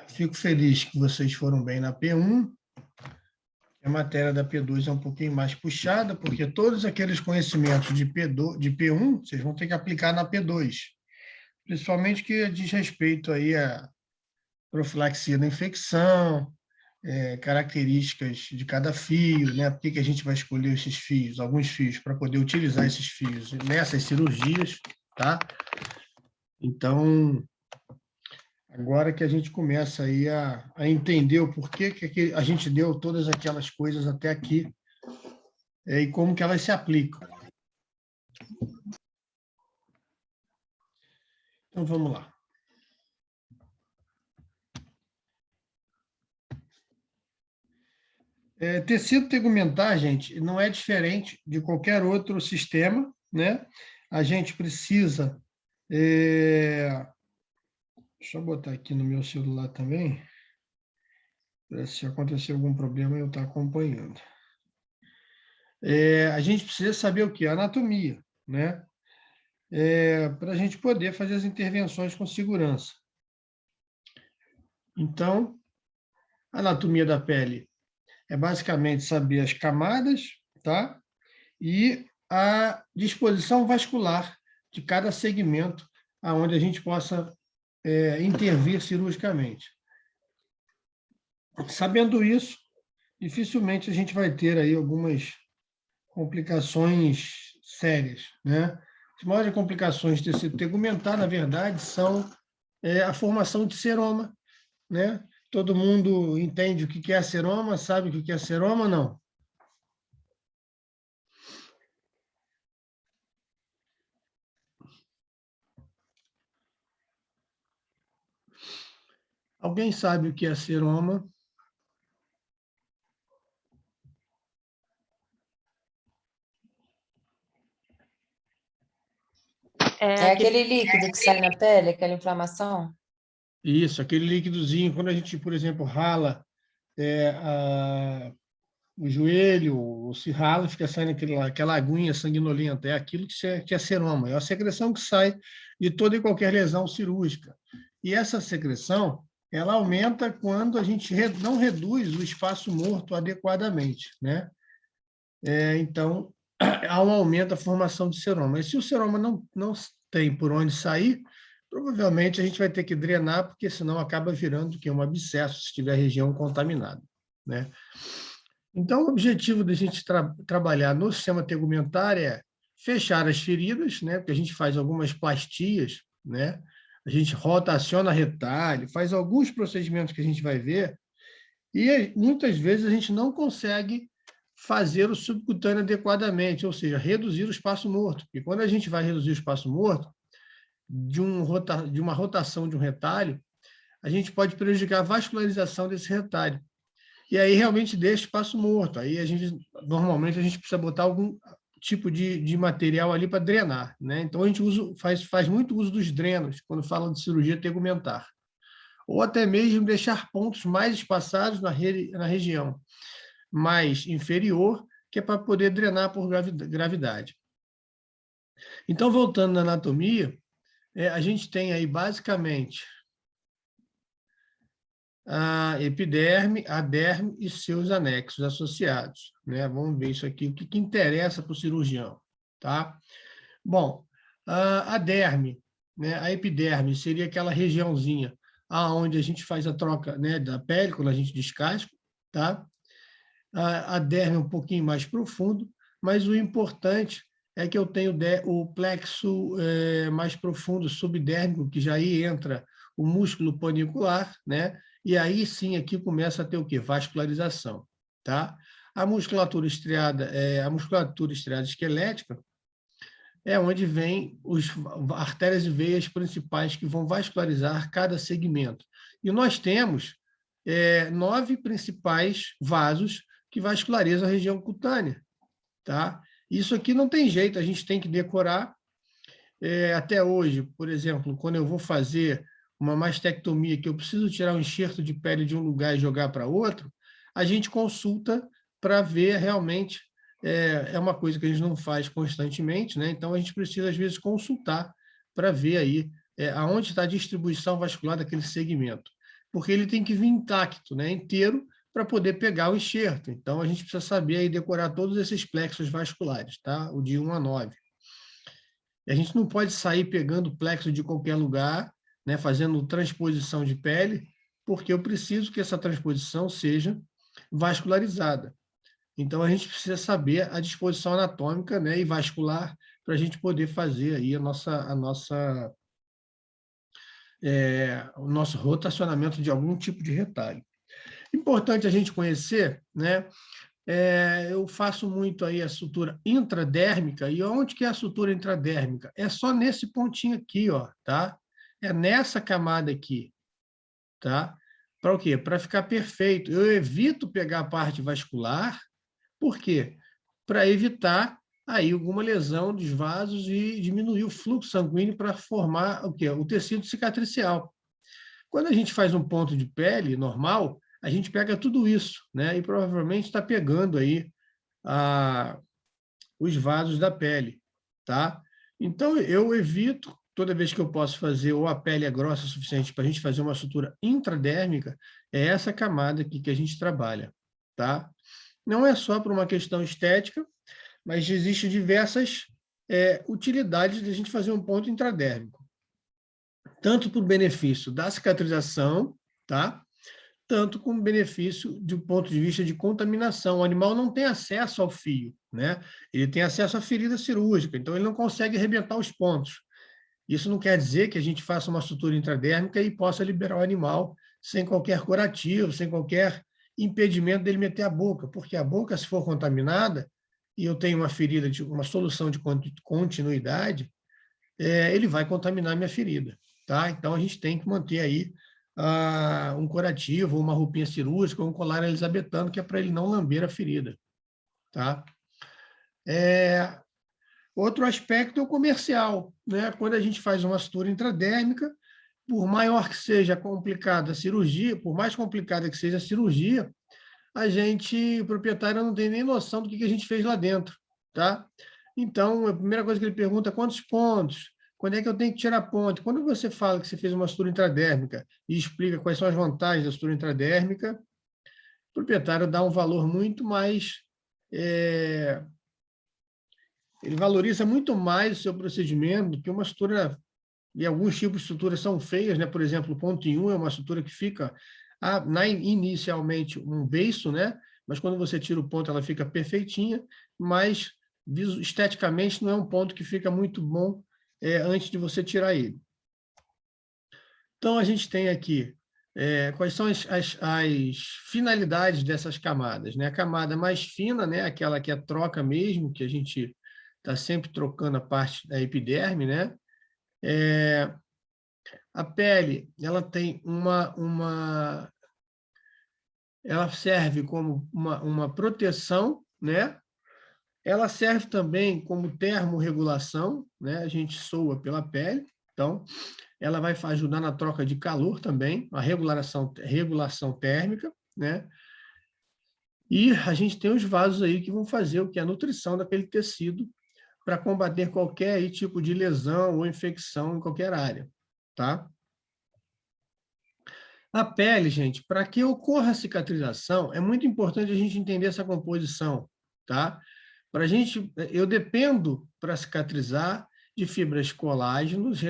Fico feliz que vocês foram bem na P1. A matéria da P2 é um pouquinho mais puxada, porque todos aqueles conhecimentos de P1, vocês vão ter que aplicar na P2, principalmente que diz respeito aí à profilaxia da infecção, características de cada fio, né? Por que a gente vai escolher esses fios, alguns fios, para poder utilizar esses fios nessas cirurgias, tá? Então, agora que a gente começa aí a entender o porquê que a gente deu todas aquelas coisas até aqui, e como que elas se aplicam. Então, vamos lá. Tecido tegumentar, gente, não é diferente de qualquer outro sistema, né? A gente precisa... deixa eu botar aqui no meu celular também, para se acontecer algum problema eu estar acompanhando. A gente precisa saber o que? Anatomia, né? Para a gente poder fazer as intervenções com segurança. Então, a anatomia da pele é basicamente saber as camadas, tá? E a disposição vascular de cada segmento aonde a gente possa intervir cirurgicamente. Sabendo isso, dificilmente a gente vai ter aí algumas complicações sérias, né? As maiores complicações de tecido tegumentar, na verdade, são a formação de seroma, né? Todo mundo entende o que é seroma, sabe o que é seroma, não? Alguém sabe o que é seroma? É aquele líquido que sai na pele, aquela inflamação? Isso, aquele líquidozinho, quando a gente, por exemplo, rala o joelho, ou se rala, fica saindo aquela aguinha sanguinolenta, é aquilo que é seroma, é a secreção que sai de toda e qualquer lesão cirúrgica. E essa secreção, ela aumenta quando a gente não reduz o espaço morto adequadamente, né? Então, há um aumento da formação de seroma. E se o seroma não tem por onde sair, provavelmente a gente vai ter que drenar, porque senão acaba virando um abscesso se tiver a região contaminada, né? Então, o objetivo da gente trabalhar no sistema tegumentar é fechar as feridas, né? Porque a gente faz algumas plastias, né? A gente rotaciona retalho, faz alguns procedimentos que a gente vai ver, e muitas vezes a gente não consegue fazer o subcutâneo adequadamente, ou seja, reduzir o espaço morto. E quando a gente vai reduzir o espaço morto, de uma rotação de um retalho, a gente pode prejudicar a vascularização desse retalho. E aí realmente deixa espaço morto. Aí normalmente a gente precisa botar algum tipo de material ali para drenar, né? Então a gente faz muito uso dos drenos quando fala de cirurgia tegumentar. Ou até mesmo deixar pontos mais espaçados na região mais inferior, que é para poder drenar por gravidade. Então, voltando na anatomia, a gente tem aí basicamente a epiderme, a derme e seus anexos associados, né? Vamos ver isso aqui, o que interessa para o cirurgião, tá? Bom, a derme, né? A epiderme seria aquela regiãozinha aonde a gente faz a troca, né, da pele, quando a gente descasca, tá? A derme é um pouquinho mais profundo, mas o importante é que eu tenho o plexo mais profundo subdérmico, que já aí entra o músculo panicular, né? E aí sim aqui começa a ter o quê? Vascularização, tá? A musculatura estriada esquelética é onde vem as artérias e veias principais que vão vascularizar cada segmento. E nós temos 9 principais vasos que vascularizam a região cutânea, tá? Isso aqui não tem jeito, a gente tem que decorar. Até hoje, por exemplo, quando eu vou fazer uma mastectomia, que eu preciso tirar um enxerto de pele de um lugar e jogar para outro, a gente consulta para ver realmente, é uma coisa que a gente não faz constantemente, né? Então a gente precisa, às vezes, consultar para ver aí aonde está a distribuição vascular daquele segmento. porque ele tem que vir intacto, né, inteiro, para poder pegar o enxerto. Então, a gente precisa saber aí decorar todos esses plexos vasculares, tá? O de 1 a 9. E a gente não pode sair pegando plexo de qualquer lugar, né, fazendo transposição de pele, porque eu preciso que essa transposição seja vascularizada. Então, a gente precisa saber a disposição anatômica, né, e vascular para a gente poder fazer aí o nosso rotacionamento de algum tipo de retalho. Importante a gente conhecer, né? Eu faço muito aí a sutura intradérmica, e onde que é a sutura intradérmica? É só nesse pontinho aqui, ó, tá? É nessa camada aqui, tá? Para o quê? Para ficar perfeito. Eu evito pegar a parte vascular, por quê? Para evitar aí alguma lesão dos vasos e diminuir o fluxo sanguíneo para formar o quê? O tecido cicatricial. Quando a gente faz um ponto de pele normal, a gente pega tudo isso, né? E provavelmente está pegando aí os vasos da pele, tá? Então, eu evito, toda vez que eu posso fazer, ou a pele é grossa o suficiente para a gente fazer uma sutura intradérmica, é essa camada aqui que a gente trabalha, tá? Não é só por uma questão estética, mas existem diversas utilidades de a gente fazer um ponto intradérmico. Tanto por benefício da cicatrização, tá? Tanto como benefício do ponto de vista de contaminação. O animal não tem acesso ao fio, né? Ele tem acesso à ferida cirúrgica, então ele não consegue arrebentar os pontos. Isso não quer dizer que a gente faça uma sutura intradérmica e possa liberar o animal sem qualquer curativo, sem qualquer impedimento dele meter a boca, porque a boca, se for contaminada, e eu tenho uma ferida, uma solução de continuidade, ele vai contaminar minha ferida, tá? Então, a gente tem que manter aí um curativo, uma roupinha cirúrgica, um colar elisabetano, que é para ele não lamber a ferida, tá? Outro aspecto é o comercial, né? Quando a gente faz uma sutura intradérmica, por maior que seja complicada a cirurgia, por mais complicada que seja a cirurgia, o proprietário não tem nem noção do que a gente fez lá dentro, tá? Então, a primeira coisa que ele pergunta é quantos pontos, quando é que eu tenho que tirar ponto? Quando você fala que você fez uma sutura intradérmica e explica quais são as vantagens da sutura intradérmica, o proprietário dá um valor muito mais... ele valoriza muito mais o seu procedimento do que uma sutura... E alguns tipos de suturas são feias, né? Por exemplo, o ponto em 1 é uma sutura que fica inicialmente um beiço, né? Mas quando você tira o ponto, ela fica perfeitinha, mas esteticamente não é um ponto que fica muito bom antes de você tirar ele. Então, a gente tem aqui quais são as finalidades dessas camadas, né? A camada mais fina, né? Aquela que é troca mesmo, que a gente está sempre trocando a parte da epiderme, né? A pele, ela tem ela serve como uma proteção, né? Ela serve também como termorregulação, né? A gente soa pela pele, então ela vai ajudar na troca de calor também, a regulação térmica, né? E a gente tem os vasos aí que vão fazer o que? A nutrição daquele tecido para combater qualquer aí tipo de lesão ou infecção em qualquer área, tá? A pele, gente, para que ocorra a cicatrização, é muito importante a gente entender essa composição, tá? Eu dependo, para cicatrizar, de fibras colágenos,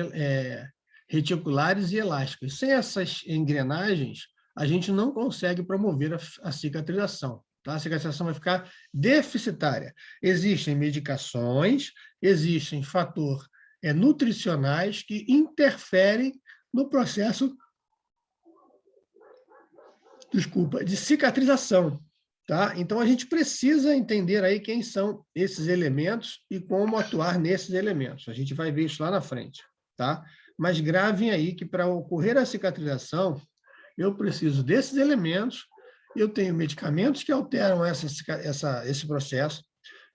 reticulares e elásticas. Sem essas engrenagens, a gente não consegue promover a cicatrização, tá? A cicatrização vai ficar deficitária. Existem medicações, existem fatores nutricionais que interferem no processo de cicatrização, tá? Então, a gente precisa entender aí quem são esses elementos e como atuar nesses elementos. A gente vai ver isso lá na frente, tá? Mas gravem aí que para ocorrer a cicatrização, eu preciso desses elementos, eu tenho medicamentos que alteram esse processo,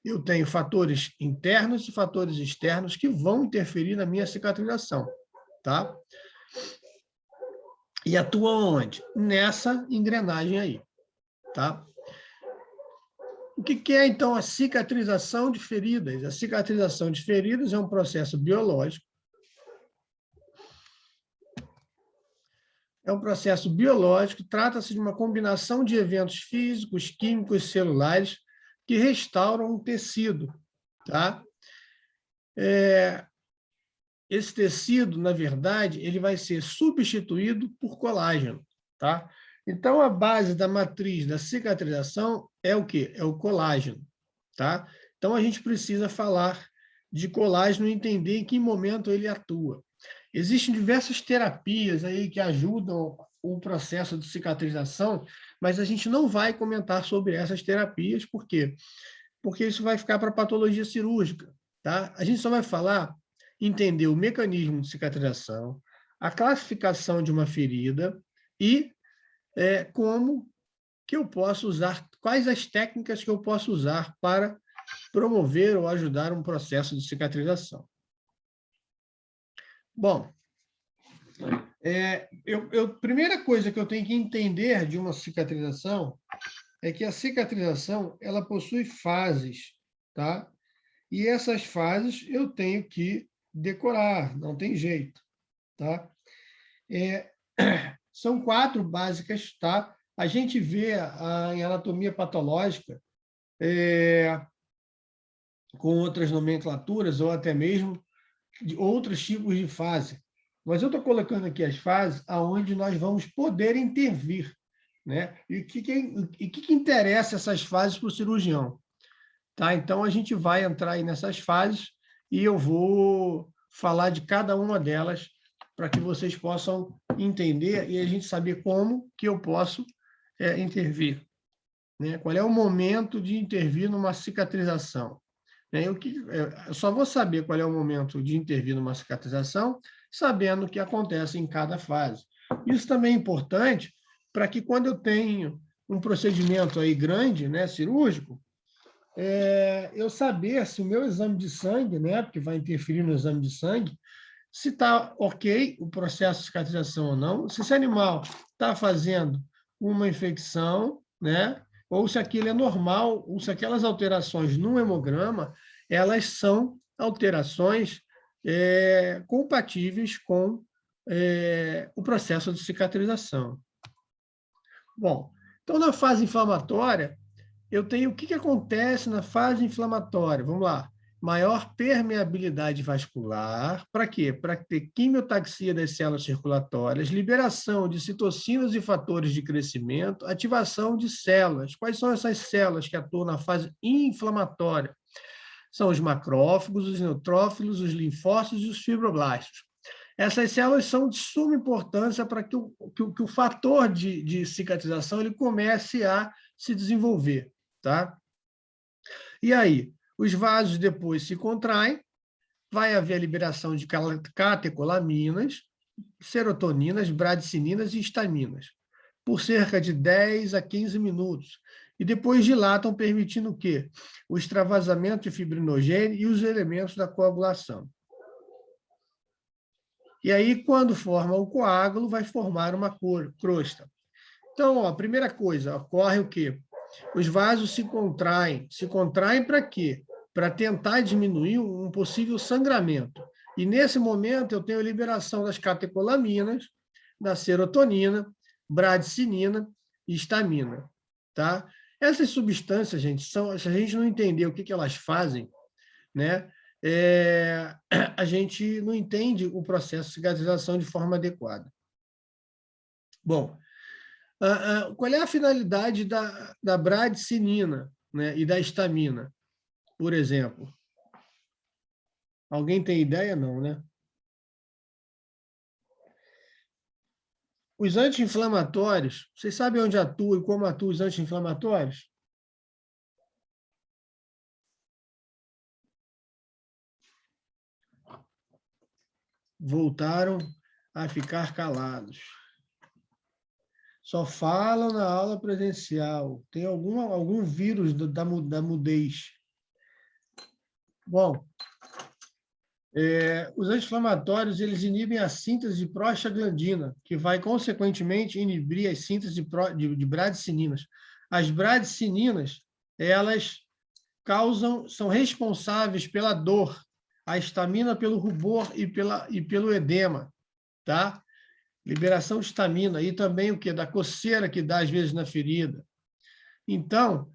eu tenho fatores internos e fatores externos que vão interferir na minha cicatrização, tá? E atua onde? Nessa engrenagem aí, tá? O que é, então, a cicatrização de feridas? A cicatrização de feridas é um processo biológico. é um processo biológico, trata-se de uma combinação de eventos físicos, químicos e celulares que restauram um tecido. Tá? Esse tecido, na verdade, ele vai ser substituído por colágeno. Tá? Então, a base da matriz da cicatrização é o quê? É o colágeno. Tá? Então, a gente precisa falar de colágeno e entender em que momento ele atua. Existem diversas terapias aí que ajudam o processo de cicatrização, mas a gente não vai comentar sobre essas terapias, por quê? Porque isso vai ficar para patologia cirúrgica. Tá? A gente só vai falar, entender o mecanismo de cicatrização, a classificação de uma ferida e como que eu posso usar, quais as técnicas que eu posso usar para promover ou ajudar um processo de cicatrização. Bom, primeira coisa que eu tenho que entender de uma cicatrização é que a cicatrização ela possui fases, tá? E essas fases eu tenho que decorar, não tem jeito, tá? São 4 básicas, tá? A gente vê em anatomia patológica com outras nomenclaturas ou até mesmo de outros tipos de fase. Mas eu estou colocando aqui as fases aonde nós vamos poder intervir, né? E o que interessa essas fases para o cirurgião? Tá? Então, a gente vai entrar aí nessas fases e eu vou falar de cada uma delas para que vocês possam entender e a gente saber como que eu posso intervir. Né? Qual é o momento de intervir numa cicatrização? Eu só vou saber qual é o momento de intervir numa cicatrização sabendo o que acontece em cada fase. Isso também é importante para que, quando eu tenho um procedimento aí grande, né, cirúrgico, eu saber se o meu exame de sangue, né, porque vai interferir no exame de sangue, se está ok o processo de cicatrização ou não, se esse animal está fazendo uma infecção, né, ou se aquilo é normal, ou se aquelas alterações no hemograma, elas são alterações compatíveis com o processo de cicatrização. Bom, então, na fase inflamatória, eu tenho o que acontece na fase inflamatória. Vamos lá. Maior permeabilidade vascular. Para quê? Para ter quimiotaxia das células circulatórias, liberação de citocinas e fatores de crescimento, ativação de células. Quais são essas células que atuam na fase inflamatória? São os macrófagos, os neutrófilos, os linfócitos e os fibroblastos. Essas células são de suma importância para que o fator de cicatrização ele comece a se desenvolver. Tá? E aí, os vasos depois se contraem, vai haver a liberação de catecolaminas, serotoninas, bradicininas e histaminas, por cerca de 10 a 15 minutos. E depois dilatam, permitindo o quê? O extravasamento de fibrinogênio e os elementos da coagulação. E aí, quando forma o coágulo, vai formar uma crosta. Então, a primeira coisa, ocorre o quê? Os vasos se contraem. Se contraem para quê? Para tentar diminuir um possível sangramento. E, nesse momento, eu tenho a liberação das catecolaminas, da serotonina, bradicinina e histamina. Tá? Essas substâncias, gente, se a gente não entender o que elas fazem, né, a gente não entende o processo de cicatrização de forma adequada. Bom, qual é a finalidade da bradicinina, né, e da histamina, por exemplo? Alguém tem ideia? Não, né? Os anti-inflamatórios, vocês sabem onde atuam e como atuam os anti-inflamatórios? Voltaram a ficar calados. Só falam na aula presencial. Tem algum vírus da mudez. Bom, os anti-inflamatórios eles inibem a síntese de prostaglandina, que vai, consequentemente, inibir a síntese de bradicininas. As bradicininas, elas são responsáveis pela dor, a histamina pelo rubor e pelo edema. Tá? Liberação de histamina e também o quê? Da coceira que dá, às vezes, na ferida. Então,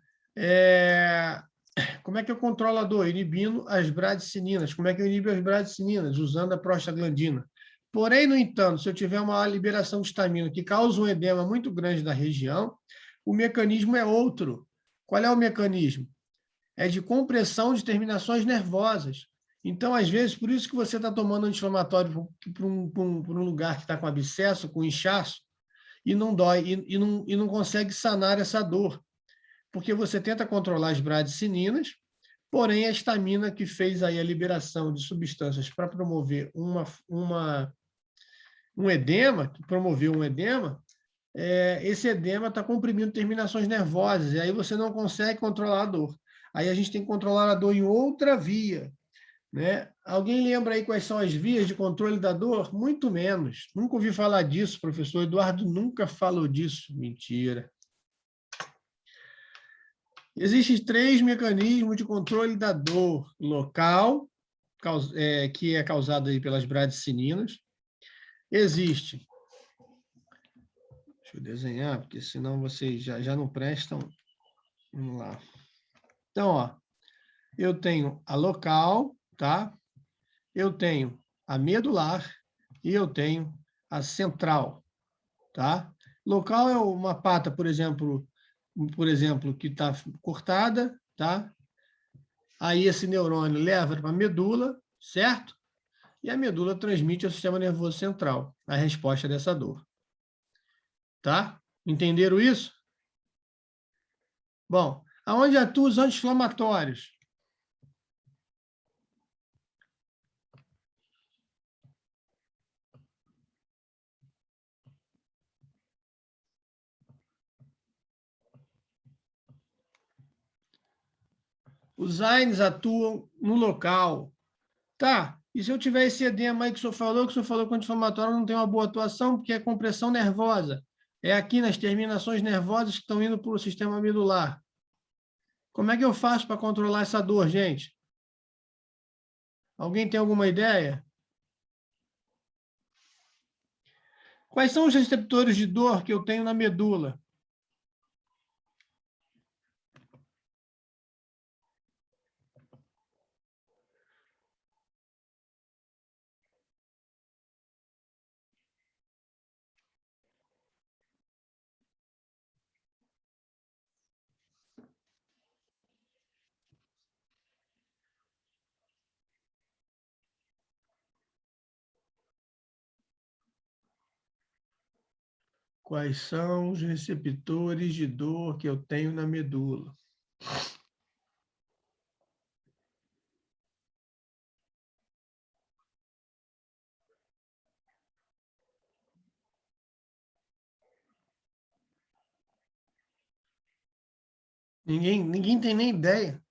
como é que eu controlo a dor? Inibindo as bradicininas. Como é que eu inibo as bradicininas? Usando a prostaglandina. Porém, no entanto, se eu tiver uma liberação de histamina que causa um edema muito grande da região, o mecanismo é outro. Qual é o mecanismo? É de compressão de terminações nervosas. Então, às vezes, por isso que você está tomando anti-inflamatório para um lugar que está com abscesso, com inchaço, e não dói, e não consegue sanar essa dor. Porque você tenta controlar as bradicininas, porém a histamina que fez aí a liberação de substâncias para promover um edema, que promoveu um edema, esse edema está comprimindo terminações nervosas, e aí você não consegue controlar a dor. Aí a gente tem que controlar a dor em outra via, né? Alguém lembra aí quais são as vias de controle da dor? Muito menos. Nunca ouvi falar disso, professor Eduardo nunca falou disso. Mentira. Existem 3 mecanismos de controle da dor: local, que é causado aí pelas bradicininas. Existe. Deixa eu desenhar, porque senão vocês já não prestam. Vamos lá. Então, ó, eu tenho a local, tá? Eu tenho a medular e eu tenho a central, tá? Local é uma pata, por exemplo, que está cortada, tá? Aí esse neurônio leva para a medula, certo? E a medula transmite ao sistema nervoso central a resposta dessa dor. Tá? Entenderam isso? Bom, aonde atuam os anti-inflamatórios? Os AINES atuam no local. Tá, e se eu tiver esse edema aí que o senhor falou que o anti-inflamatório não tem uma boa atuação, porque é compressão nervosa. É aqui nas terminações nervosas que estão indo para o sistema medular. Como é que eu faço para controlar essa dor, gente? Alguém tem alguma ideia? Quais são os receptores de dor que eu tenho na medula? Quais são os receptores de dor que eu tenho na medula? Ninguém tem nem ideia.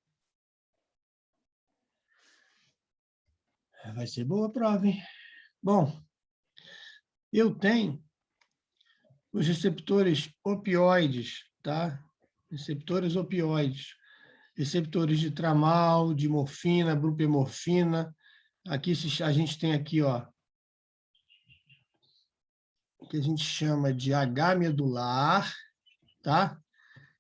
Vai ser boa a prova, hein? Bom, eu tenho os receptores opioides, tá? Receptores opioides. Receptores de tramal, de morfina, buprenorfina. Aqui a gente tem aqui, ó, que a gente chama de H medular, tá?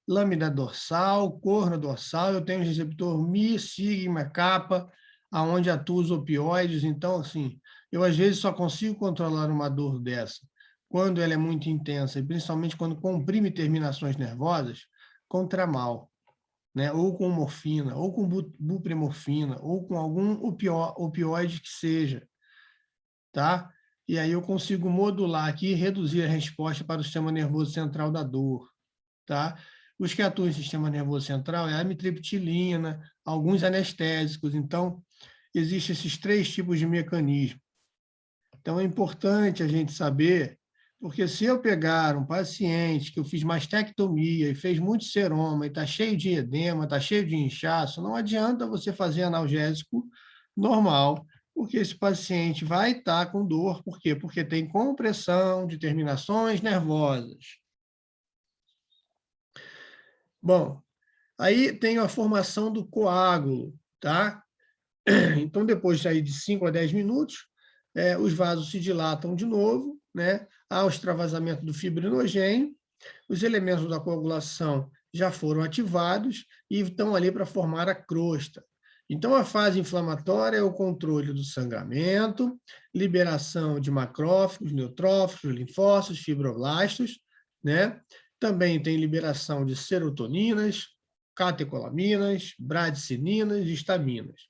Lâmina dorsal, corno dorsal, eu tenho o receptor Mi, sigma, kappa, aonde atuam os opioides. Então, assim, eu às vezes só consigo controlar uma dor dessa quando ela é muito intensa, e principalmente quando comprime terminações nervosas, com tramal, né? Ou com morfina, ou com buprenorfina, ou com algum opioide que seja, tá? E aí eu consigo modular aqui e reduzir a resposta para o sistema nervoso central da dor, tá? Os que atuam no sistema nervoso central é a amitriptilina, alguns anestésicos. Então, existem esses 3 tipos de mecanismo. Então, é importante a gente saber, porque se eu pegar um paciente que eu fiz mastectomia e fez muito seroma e está cheio de edema, está cheio de inchaço, não adianta você fazer analgésico normal, porque esse paciente vai estar com dor. Por quê? Porque tem compressão de terminações nervosas. Bom, aí tem a formação do coágulo, tá? Então, depois de 5 a 10 minutos, os vasos se dilatam de novo, né? há o extravasamento do fibrinogênio, os elementos da coagulação já foram ativados e estão ali para formar a crosta. Então, a fase inflamatória é o controle do sangramento, liberação de macrófagos, neutrófilos, linfócitos, fibroblastos, né? Também tem liberação de serotoninas, catecolaminas, bradicininas e estaminas.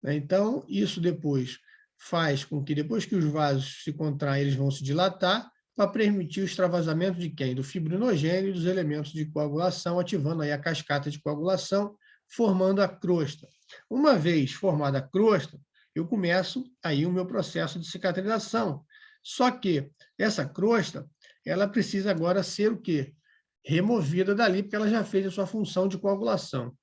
Então, isso depois faz com que, depois que os vasos se contraem, eles vão se dilatar para permitir o extravasamento de quem? Do fibrinogênio e dos elementos de coagulação, ativando aí a cascata de coagulação, formando a crosta. Uma vez formada a crosta, eu começo aí o meu processo de cicatrização. Só que essa crosta, ela precisa agora ser o quê? Removida dali, porque ela já fez a sua função de coagulação.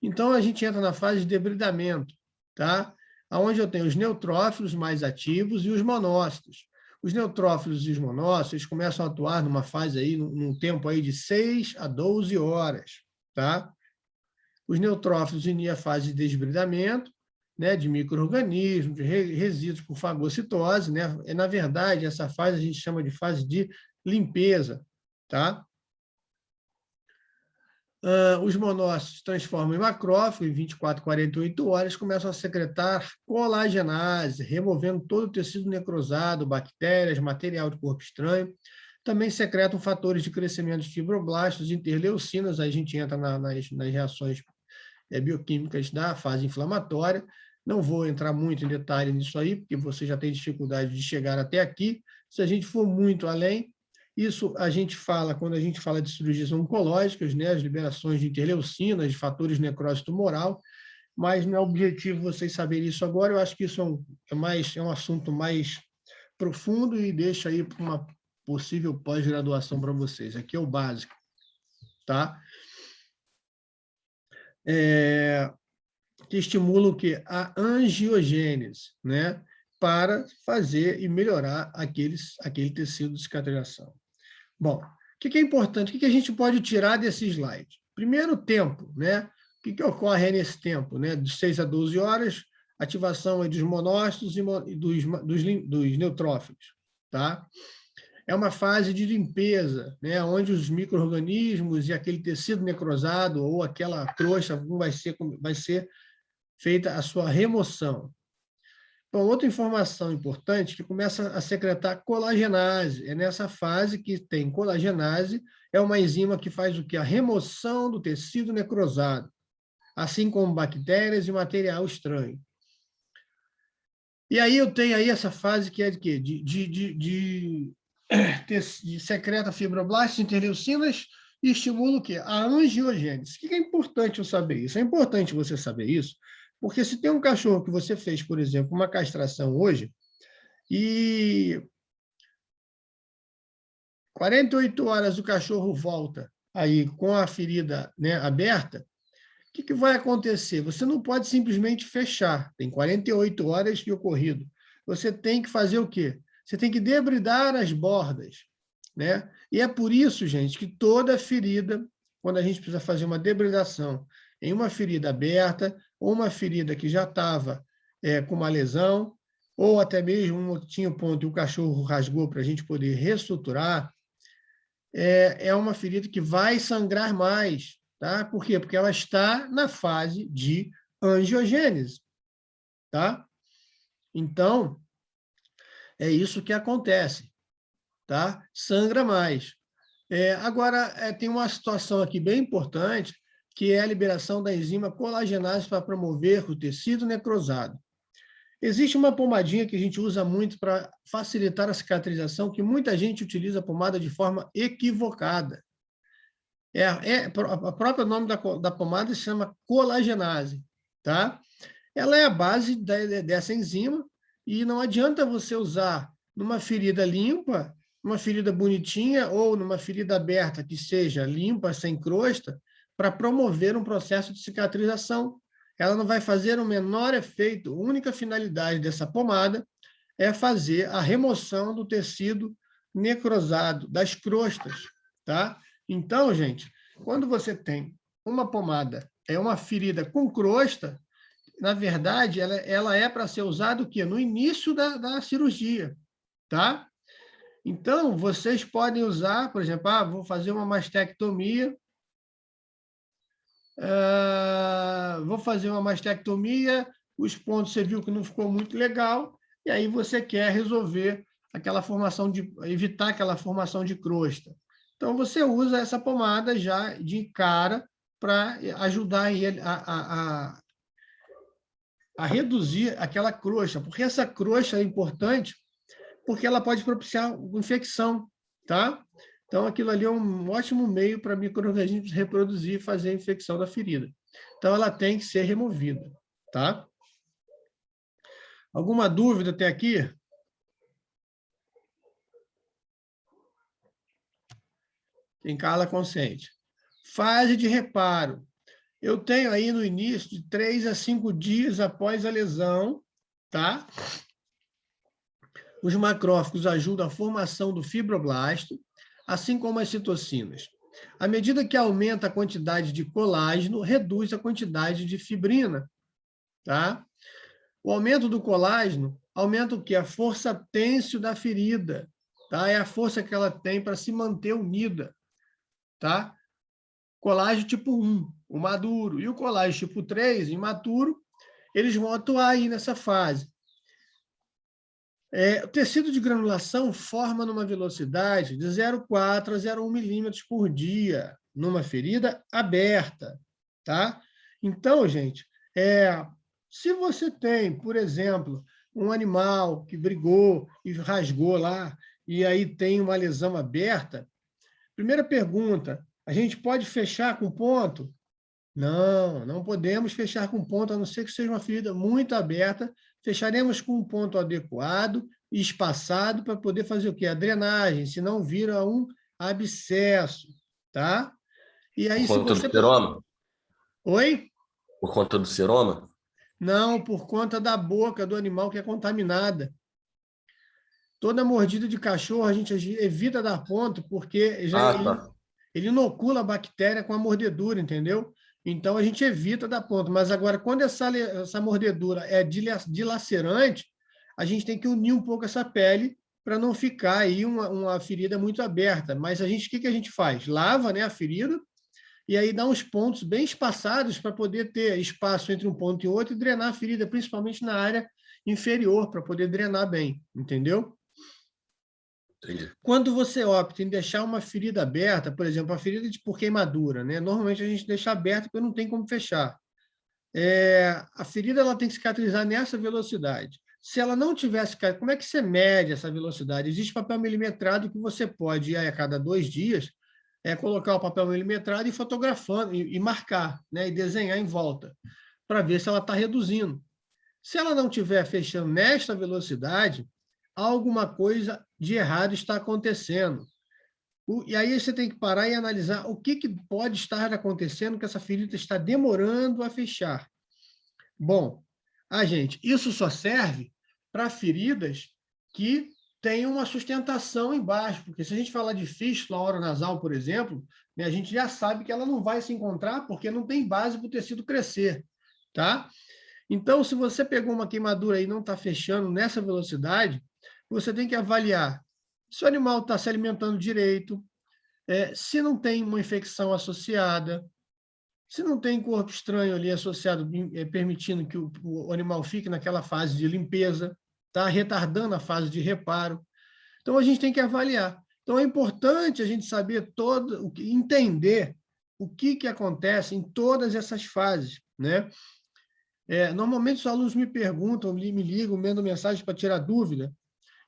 Então, a gente entra na fase de debridamento, tá? Onde eu tenho os neutrófilos mais ativos e os monócitos. Os neutrófilos e os monócitos, eles começam a atuar numa fase aí, num tempo aí de 6 a 12 horas, tá? Os neutrófilos iniciam a fase de desbridamento, né, de micro-organismos, de resíduos por fagocitose, né? Na verdade, essa fase a gente chama de fase de limpeza, tá? Os monócitos transformam em macrófago, em 24, 48 horas, começam a secretar colagenase, removendo todo o tecido necrosado, bactérias, material de corpo estranho. Também secretam fatores de crescimento de fibroblastos, interleucinas, aí a gente entra nas reações bioquímicas da fase inflamatória. Não vou entrar muito em detalhe nisso aí, porque você já tem dificuldade de chegar até aqui. Se a gente for muito além, isso a gente fala, quando a gente fala de cirurgias oncológicas, né, as liberações de interleucinas, de fatores de necrose tumoral, mas não é objetivo vocês saberem isso agora. Eu acho que isso é um assunto mais profundo e deixa aí para uma possível pós-graduação para vocês. Aqui é o básico, tá? Que estimula o quê? A angiogênese, né? Para fazer e melhorar aquele tecido de cicatrização. Bom, o que é importante? O que a gente pode tirar desse slide? Primeiro, o tempo, né? O que ocorre nesse tempo, né? De 6 a 12 horas, ativação dos monócitos e dos neutrófilos, tá? É uma fase de limpeza, né? Onde os micro-organismos e aquele tecido necrosado ou aquela crosta vai ser feita a sua remoção. Bom, outra informação importante que começa a secretar colagenase. É nessa fase que tem colagenase, é uma enzima que faz o quê? A remoção do tecido necrosado, assim como bactérias e material estranho. E aí eu tenho aí essa fase que é de quê? De secreta fibroblastos, interleucinas e estimula o quê? A angiogênese. O que é importante eu saber isso? É importante você saber isso, porque se tem um cachorro que você fez, por exemplo, uma castração hoje, e 48 horas o cachorro volta aí com a ferida, né, aberta, o que vai acontecer? Você não pode simplesmente fechar, tem 48 horas de ocorrido. Você tem que fazer o quê? Você tem que debridar as bordas, né? E é por isso, gente, que toda ferida, quando a gente precisa fazer uma debridação em uma ferida aberta, ou uma ferida que já estava com uma lesão, ou até mesmo uma que tinha ponto e o cachorro rasgou para a gente poder reestruturar, é uma ferida que vai sangrar mais, tá? Por quê? Porque ela está na fase de angiogênese, tá? Então, é isso que acontece, tá? Sangra mais. Agora, tem uma situação aqui bem importante, que é a liberação da enzima colagenase para promover o tecido necrosado. Existe uma pomadinha que a gente usa muito para facilitar a cicatrização, que muita gente utiliza a pomada de forma equivocada. O próprio nome da pomada se chama colagenase, tá? Ela é a base dessa enzima e não adianta você usar numa ferida limpa, numa ferida bonitinha ou numa ferida aberta que seja limpa, sem crosta, para promover um processo de cicatrização. Ela não vai fazer o menor efeito. A única finalidade dessa pomada é fazer a remoção do tecido necrosado, das crostas, tá? Então, gente, quando você tem uma pomada, uma ferida com crosta, na verdade, ela é para ser usada o quê? No início da cirurgia, tá? Então, vocês podem usar, por exemplo, vou fazer uma mastectomia, os pontos você viu que não ficou muito legal, e aí você quer resolver aquela formação evitar aquela formação de crosta. Então, você usa essa pomada já de cara para ajudar ele a reduzir aquela crosta, porque essa crosta é importante porque ela pode propiciar infecção, tá? Então, aquilo ali é um ótimo meio para micro-organismos reproduzir e fazer a infecção da ferida. Então, ela tem que ser removida, tá? Alguma dúvida até aqui? Quem cala, consente. Fase de reparo. Eu tenho aí no início de 3 a 5 dias após a lesão, tá? Os macrófagos ajudam a formação do fibroblasto, assim como as citocinas. À medida que aumenta a quantidade de colágeno, reduz a quantidade de fibrina, tá? O aumento do colágeno aumenta o quê? A força tênsil da ferida, tá? É a força que ela tem para se manter unida, tá? Colágeno tipo 1, o maduro, e o colágeno tipo 3, imaturo, eles vão atuar aí nessa fase. O tecido de granulação forma numa velocidade de 0,4 a 0,1 milímetros por dia, numa ferida aberta, tá? Então, gente, se você tem, por exemplo, um animal que brigou e rasgou lá, e aí tem uma lesão aberta, primeira pergunta, a gente pode fechar com ponto? Não, não podemos fechar com ponto, a não ser que seja uma ferida muito aberta. Fecharemos com um ponto adequado e espaçado para poder fazer o quê? A drenagem, senão vira um abscesso, tá? E aí, Por conta do seroma? Oi? Por conta do seroma? Não, por conta da boca do animal que é contaminada. Toda mordida de cachorro a gente evita dar ponto, porque ele inocula a bactéria com a mordedura, entendeu? Então, a gente evita dar ponto. Mas agora, quando essa mordedura é dilacerante, a gente tem que unir um pouco essa pele para não ficar aí uma ferida muito aberta. Mas o que a gente faz? Lava, né, a ferida e aí dá uns pontos bem espaçados para poder ter espaço entre um ponto e outro e drenar a ferida, principalmente na área inferior, para poder drenar bem, entendeu? Entendi. Quando você opta em deixar uma ferida aberta, por exemplo, a ferida por queimadura, né? Normalmente a gente deixa aberta porque não tem como fechar. A ferida ela tem que cicatrizar nessa velocidade. Se ela não tiver cicatrizado, como é que você mede essa velocidade? Existe papel milimetrado que você pode ir a cada 2 dias, colocar o papel milimetrado e fotografando, e marcar, né? E desenhar em volta, para ver se ela está reduzindo. Se ela não estiver fechando nesta velocidade, alguma coisa de errado está acontecendo. E aí você tem que parar e analisar o que pode estar acontecendo que essa ferida está demorando a fechar. Bom, gente, isso só serve para feridas que têm uma sustentação embaixo, porque se a gente falar de fístula oronasal, por exemplo, né, a gente já sabe que ela não vai se encontrar porque não tem base para o tecido crescer, tá? Então, se você pegou uma queimadura e não está fechando nessa velocidade, você tem que avaliar se o animal está se alimentando direito, se não tem uma infecção associada, se não tem corpo estranho ali associado, permitindo que o animal fique naquela fase de limpeza, tá? Retardando a fase de reparo. Então, a gente tem que avaliar. Então, é importante a gente saber entender o que acontece em todas essas fases, né? Normalmente, os alunos me perguntam, me ligam, mandam mensagem para tirar dúvida,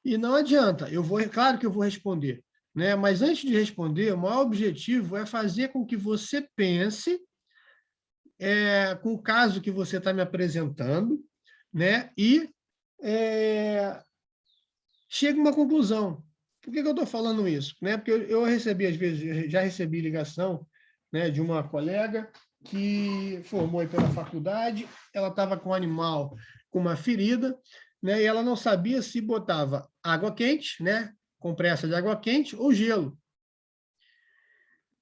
e não adianta, claro que eu vou responder, né? Mas antes de responder, o maior objetivo é fazer com que você pense com o caso que você está me apresentando, né? E chegue a uma conclusão. Por que eu estou falando isso? Né? Porque eu recebi, às vezes, já recebi ligação, né, de uma colega que formou aí pela faculdade, ela estava com um animal com uma ferida, né, e ela não sabia se botava água quente, né, compressa de água quente ou gelo.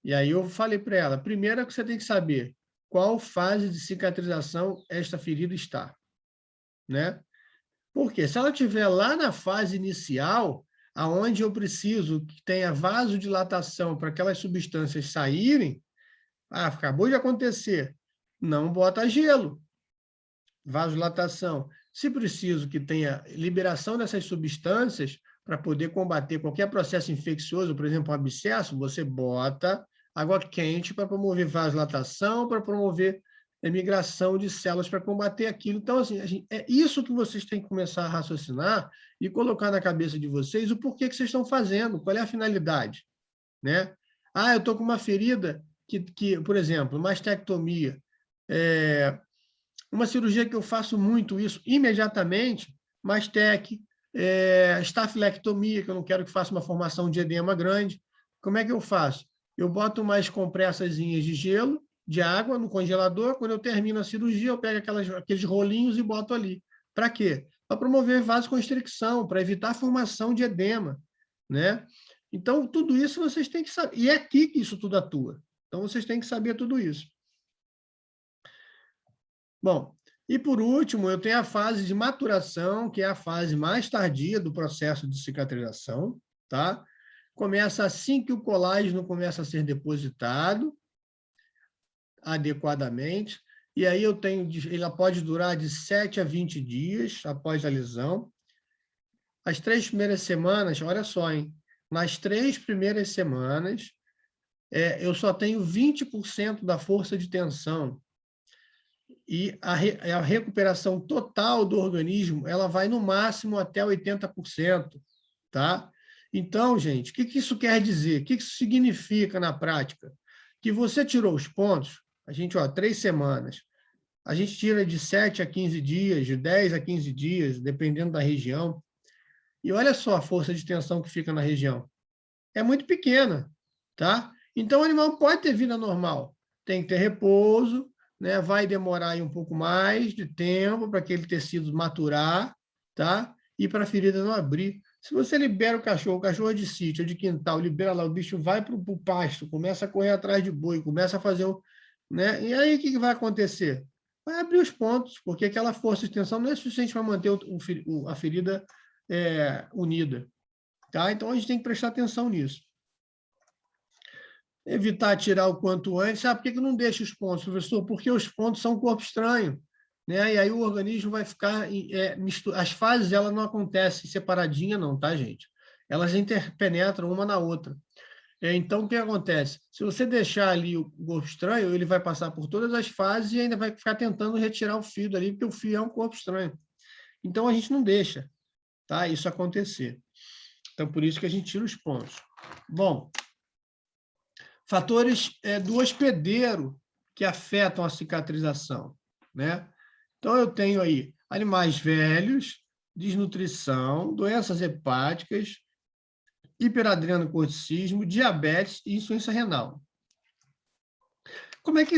E aí eu falei para ela, primeiro que você tem que saber qual fase de cicatrização esta ferida está, né? Porque se ela estiver lá na fase inicial, aonde eu preciso que tenha vasodilatação para aquelas substâncias saírem, acabou de acontecer, não bota gelo, vasodilatação. Se preciso que tenha liberação dessas substâncias para poder combater qualquer processo infeccioso, por exemplo, um abscesso, você bota água quente para promover vasodilatação, para promover migração de células para combater aquilo. Então, assim, é isso que vocês têm que começar a raciocinar e colocar na cabeça de vocês o porquê que vocês estão fazendo, qual é a finalidade, né? Eu estou com uma ferida por exemplo, mastectomia, uma cirurgia que eu faço muito isso, imediatamente, mastec, estafilectomia, que eu não quero que faça uma formação de edema grande. Como é que eu faço? Eu boto umas compressazinhas de gelo, de água no congelador, quando eu termino a cirurgia, eu pego aqueles rolinhos e boto ali. Para quê? Para promover vasoconstricção, para evitar a formação de edema, né? Então, tudo isso vocês têm que saber. E é aqui que isso tudo atua. Então, vocês têm que saber tudo isso. Bom, e por último, eu tenho a fase de maturação, que é a fase mais tardia do processo de cicatrização, tá? Começa assim que o colágeno começa a ser depositado adequadamente, e aí ela pode durar de 7 a 20 dias após a lesão. As 3 primeiras semanas, olha só, hein? Nas 3 primeiras semanas, eu só tenho 20% da força de tensão. E a recuperação total do organismo, ela vai no máximo até 80%, tá? Então, gente, o que isso quer dizer? O que isso significa na prática? Que você tirou os pontos, a gente, 3 semanas, a gente tira de 7 a 15 dias, de 10 a 15 dias, dependendo da região. E olha só a força de tensão que fica na região. É muito pequena, tá? Então, o animal pode ter vida normal, tem que ter repouso, né? Vai demorar aí um pouco mais de tempo para aquele tecido maturar, tá? E para a ferida não abrir. Se você libera o cachorro de sítio, de quintal, libera lá, o bicho vai para o pasto, começa a correr atrás de boi, começa a fazer né? E aí o que vai acontecer? Vai abrir os pontos, porque aquela força de tensão não é suficiente para manter a ferida unida, tá? Então a gente tem que prestar atenção nisso. Evitar tirar o quanto antes. Por que não deixa os pontos, professor? Porque os pontos são um corpo estranho, né? E aí o organismo vai ficar as fases, ela não acontecem separadinha não, tá, gente? Elas interpenetram uma na outra. Então, o que acontece? Se você deixar ali o corpo estranho, ele vai passar por todas as fases e ainda vai ficar tentando retirar o fio dali, porque o fio é um corpo estranho. Então, a gente não deixa, tá, isso acontecer. Então, por isso que a gente tira os pontos. Bom, fatores do hospedeiro que afetam a cicatrização, né? Então, eu tenho aí animais velhos, desnutrição, doenças hepáticas, hiperadrenocorticismo, diabetes e insuficiência renal. Como é que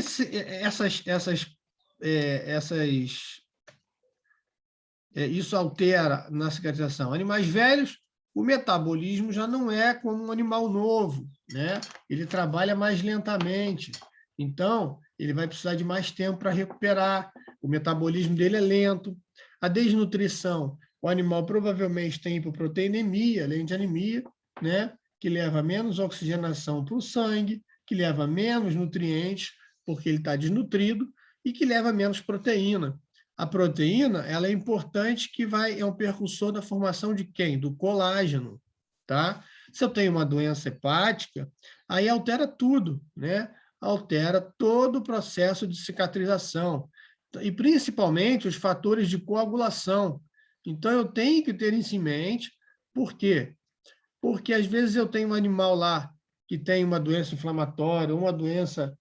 isso altera na cicatrização? Animais velhos, o metabolismo já não é como um animal novo, né? Ele trabalha mais lentamente. Então, ele vai precisar de mais tempo para recuperar. O metabolismo dele é lento. A desnutrição, o animal provavelmente tem hipoproteinemia, além de anemia, né? Que leva menos oxigenação para o sangue, que leva menos nutrientes, porque ele está desnutrido, e que leva menos proteína. A proteína, ela é importante, que é um percussor da formação de quem? Do colágeno, tá? Se eu tenho uma doença hepática, aí altera tudo, né? Altera todo o processo de cicatrização, e principalmente os fatores de coagulação. Então, eu tenho que ter isso em mente. Por quê? Porque às vezes eu tenho um animal lá que tem uma doença inflamatória, uma doença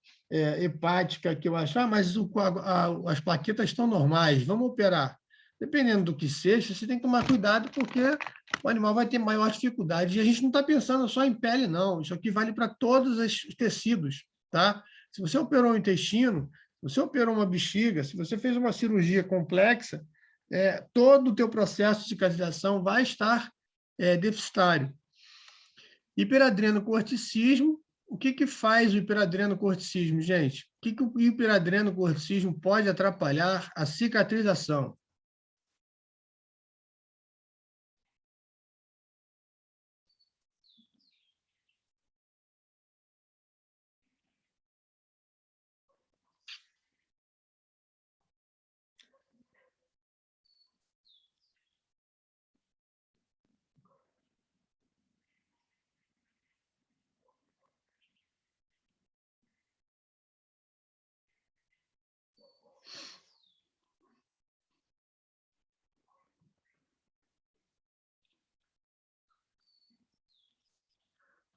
hepática, que eu acho, mas as plaquetas estão normais, vamos operar. Dependendo do que seja, você tem que tomar cuidado, porque o animal vai ter maior dificuldade. E a gente não está pensando só em pele, não. Isso aqui vale para todos os tecidos, tá? Se você operou um intestino, se você operou uma bexiga, se você fez uma cirurgia complexa, todo o teu processo de cicatrização vai estar deficitário. Hiperadrenocorticismo. O que faz o hiperadrenocorticismo, gente? O que o hiperadrenocorticismo pode atrapalhar a cicatrização?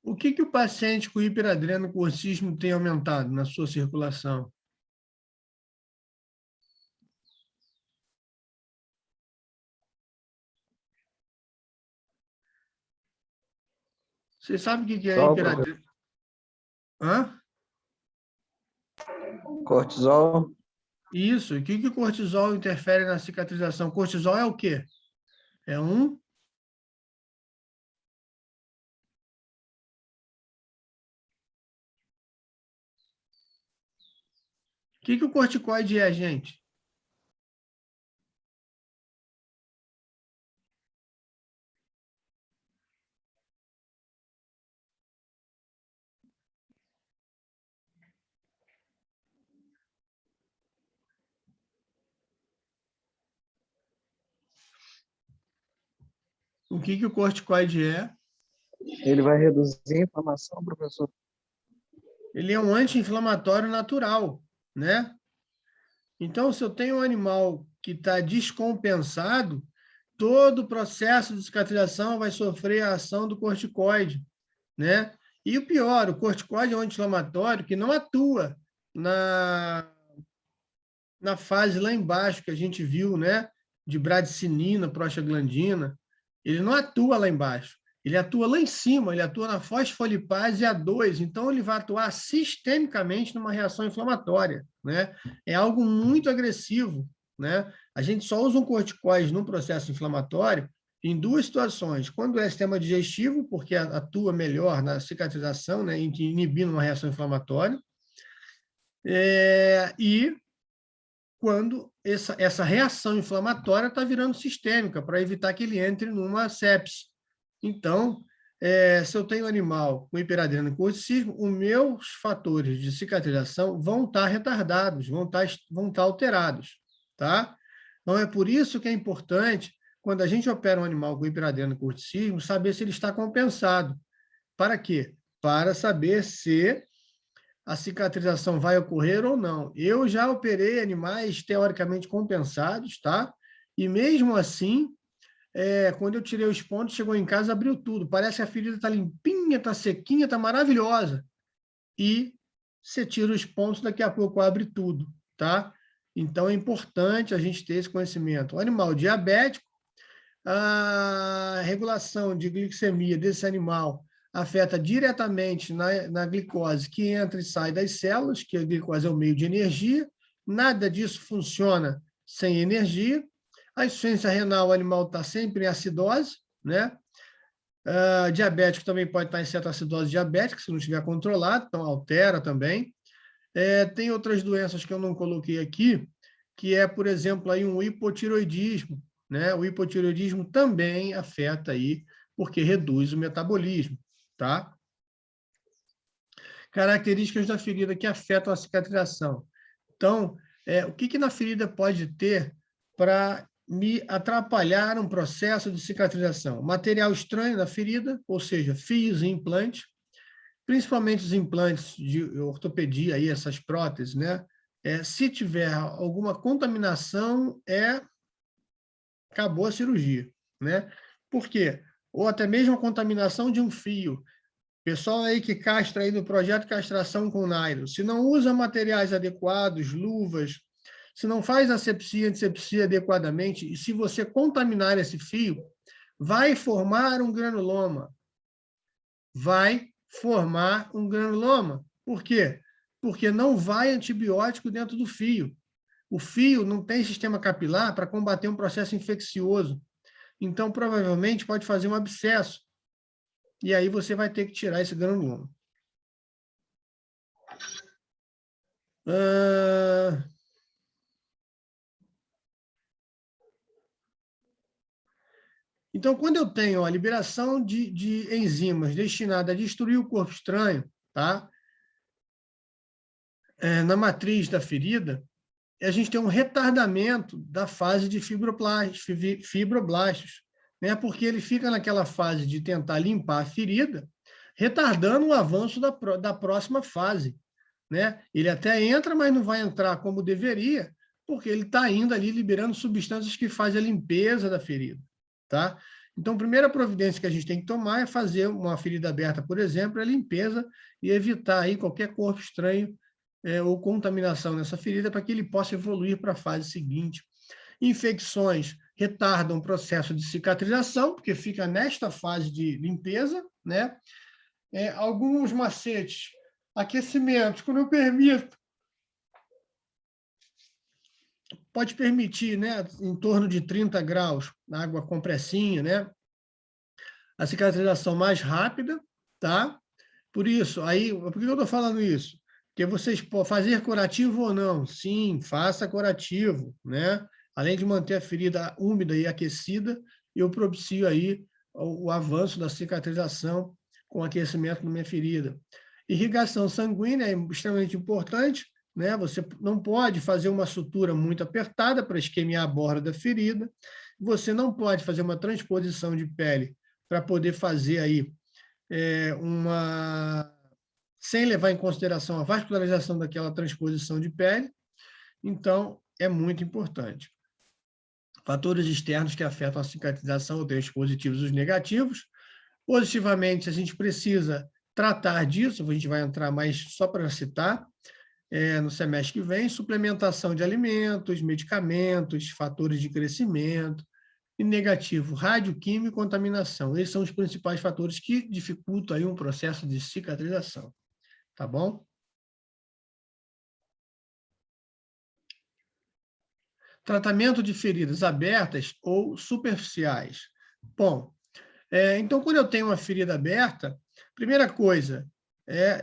O que o paciente com hiperadrenocorticismo tem aumentado na sua circulação? Você sabe o que é Só, hiperadreno? Hã? cortisol. Isso. O que o cortisol interfere na cicatrização? Cortisol é o quê? É um... O que o corticoide é, gente? O que o corticoide é? Ele vai reduzir a inflamação, professor? Ele é um anti-inflamatório natural, né? Então, se eu tenho um animal que está descompensado, todo o processo de cicatrização vai sofrer a ação do corticoide, né? E o pior, o corticoide é um anti-inflamatório que não atua na fase lá embaixo que a gente viu, né? De bradicinina, prostaglandina. Ele não atua lá embaixo. Ele atua lá em cima, ele atua na fosfolipase A2, então ele vai atuar sistemicamente numa reação inflamatória, né? É algo muito agressivo, né? A gente só usa um corticoide num processo inflamatório em duas situações. Quando é sistema digestivo, porque atua melhor na cicatrização, né? Inibindo uma reação inflamatória. E quando essa reação inflamatória está virando sistêmica, para evitar que ele entre numa sepse. Então, se eu tenho animal com hiperadrenocorticismo, os meus fatores de cicatrização vão estar retardados, vão estar alterados, tá? Então, é por isso que é importante, quando a gente opera um animal com hiperadrenocorticismo, saber se ele está compensado. Para quê? Para saber se a cicatrização vai ocorrer ou não. Eu já operei animais teoricamente compensados, tá? E mesmo assim, quando eu tirei os pontos, chegou em casa, abriu tudo. Parece que a ferida está limpinha, está sequinha, está maravilhosa. E você tira os pontos, daqui a pouco abre tudo, tá? Então, é importante a gente ter esse conhecimento. O animal diabético, a regulação de glicemia desse animal afeta diretamente na glicose que entra e sai das células, que a glicose é o meio de energia. Nada disso funciona sem energia. A insuficiência renal, o animal está sempre em acidose, né? Diabético também pode estar em cetoacidose diabética, se não estiver controlado, então altera também. Tem outras doenças que eu não coloquei aqui, que é, por exemplo, aí um hipotireoidismo, né? O hipotireoidismo também afeta aí, porque reduz o metabolismo, tá? Características da ferida que afetam a cicatrização. Então, o que na ferida pode ter para me atrapalhar um processo de cicatrização? Material estranho na ferida, ou seja, fios e implantes, principalmente os implantes de ortopedia, aí, essas próteses, né? Se tiver alguma contaminação, acabou a cirurgia, né? Por quê? Ou até mesmo a contaminação de um fio. Pessoal aí que castra aí no projeto castração com nylon, se não usa materiais adequados, luvas, se não faz asepsia, antisepsia adequadamente, e se você contaminar esse fio, vai formar um granuloma. Vai formar um granuloma. Por quê? Porque não vai antibiótico dentro do fio. O fio não tem sistema capilar para combater um processo infeccioso. Então, provavelmente, pode fazer um abscesso. E aí você vai ter que tirar esse granuloma. Então, quando eu tenho a liberação de enzimas destinada a destruir o corpo estranho, tá? Na matriz da ferida, a gente tem um retardamento da fase de fibroblastos, né? Porque ele fica naquela fase de tentar limpar a ferida, retardando o avanço da próxima fase, né? Ele até entra, mas não vai entrar como deveria, porque ele está ainda ali liberando substâncias que fazem a limpeza da ferida, tá? Então, a primeira providência que a gente tem que tomar é fazer uma ferida aberta, por exemplo, a limpeza e evitar aí qualquer corpo estranho ou contaminação nessa ferida para que ele possa evoluir para a fase seguinte. Infecções retardam o processo de cicatrização, porque fica nesta fase de limpeza, né? Alguns macetes, aquecimento, quando eu permito, pode permitir, né, em torno de 30 graus, água compressinha, né? A cicatrização mais rápida, tá? Por isso, aí, por que eu estou falando isso? Porque vocês podem fazer curativo ou não? Sim, faça curativo, né? Além de manter a ferida úmida e aquecida, eu propicio aí o avanço da cicatrização com aquecimento na minha ferida. Irrigação sanguínea é extremamente importante, né? Você não pode fazer uma sutura muito apertada para esquemiar a borda da ferida, você não pode fazer uma transposição de pele para poder fazer aí sem levar em consideração a vascularização daquela transposição de pele. Então, é muito importante. Fatores externos que afetam a cicatrização, eu tenho os positivos e os negativos. Positivamente, a gente precisa tratar disso, a gente vai entrar mais só para citar, no semestre que vem, suplementação de alimentos, medicamentos, fatores de crescimento. E negativo, radioquímica e contaminação. Esses são os principais fatores que dificultam aí um processo de cicatrização. Tá bom? Tratamento de feridas abertas ou superficiais. Bom, então, quando eu tenho uma ferida aberta, primeira coisa,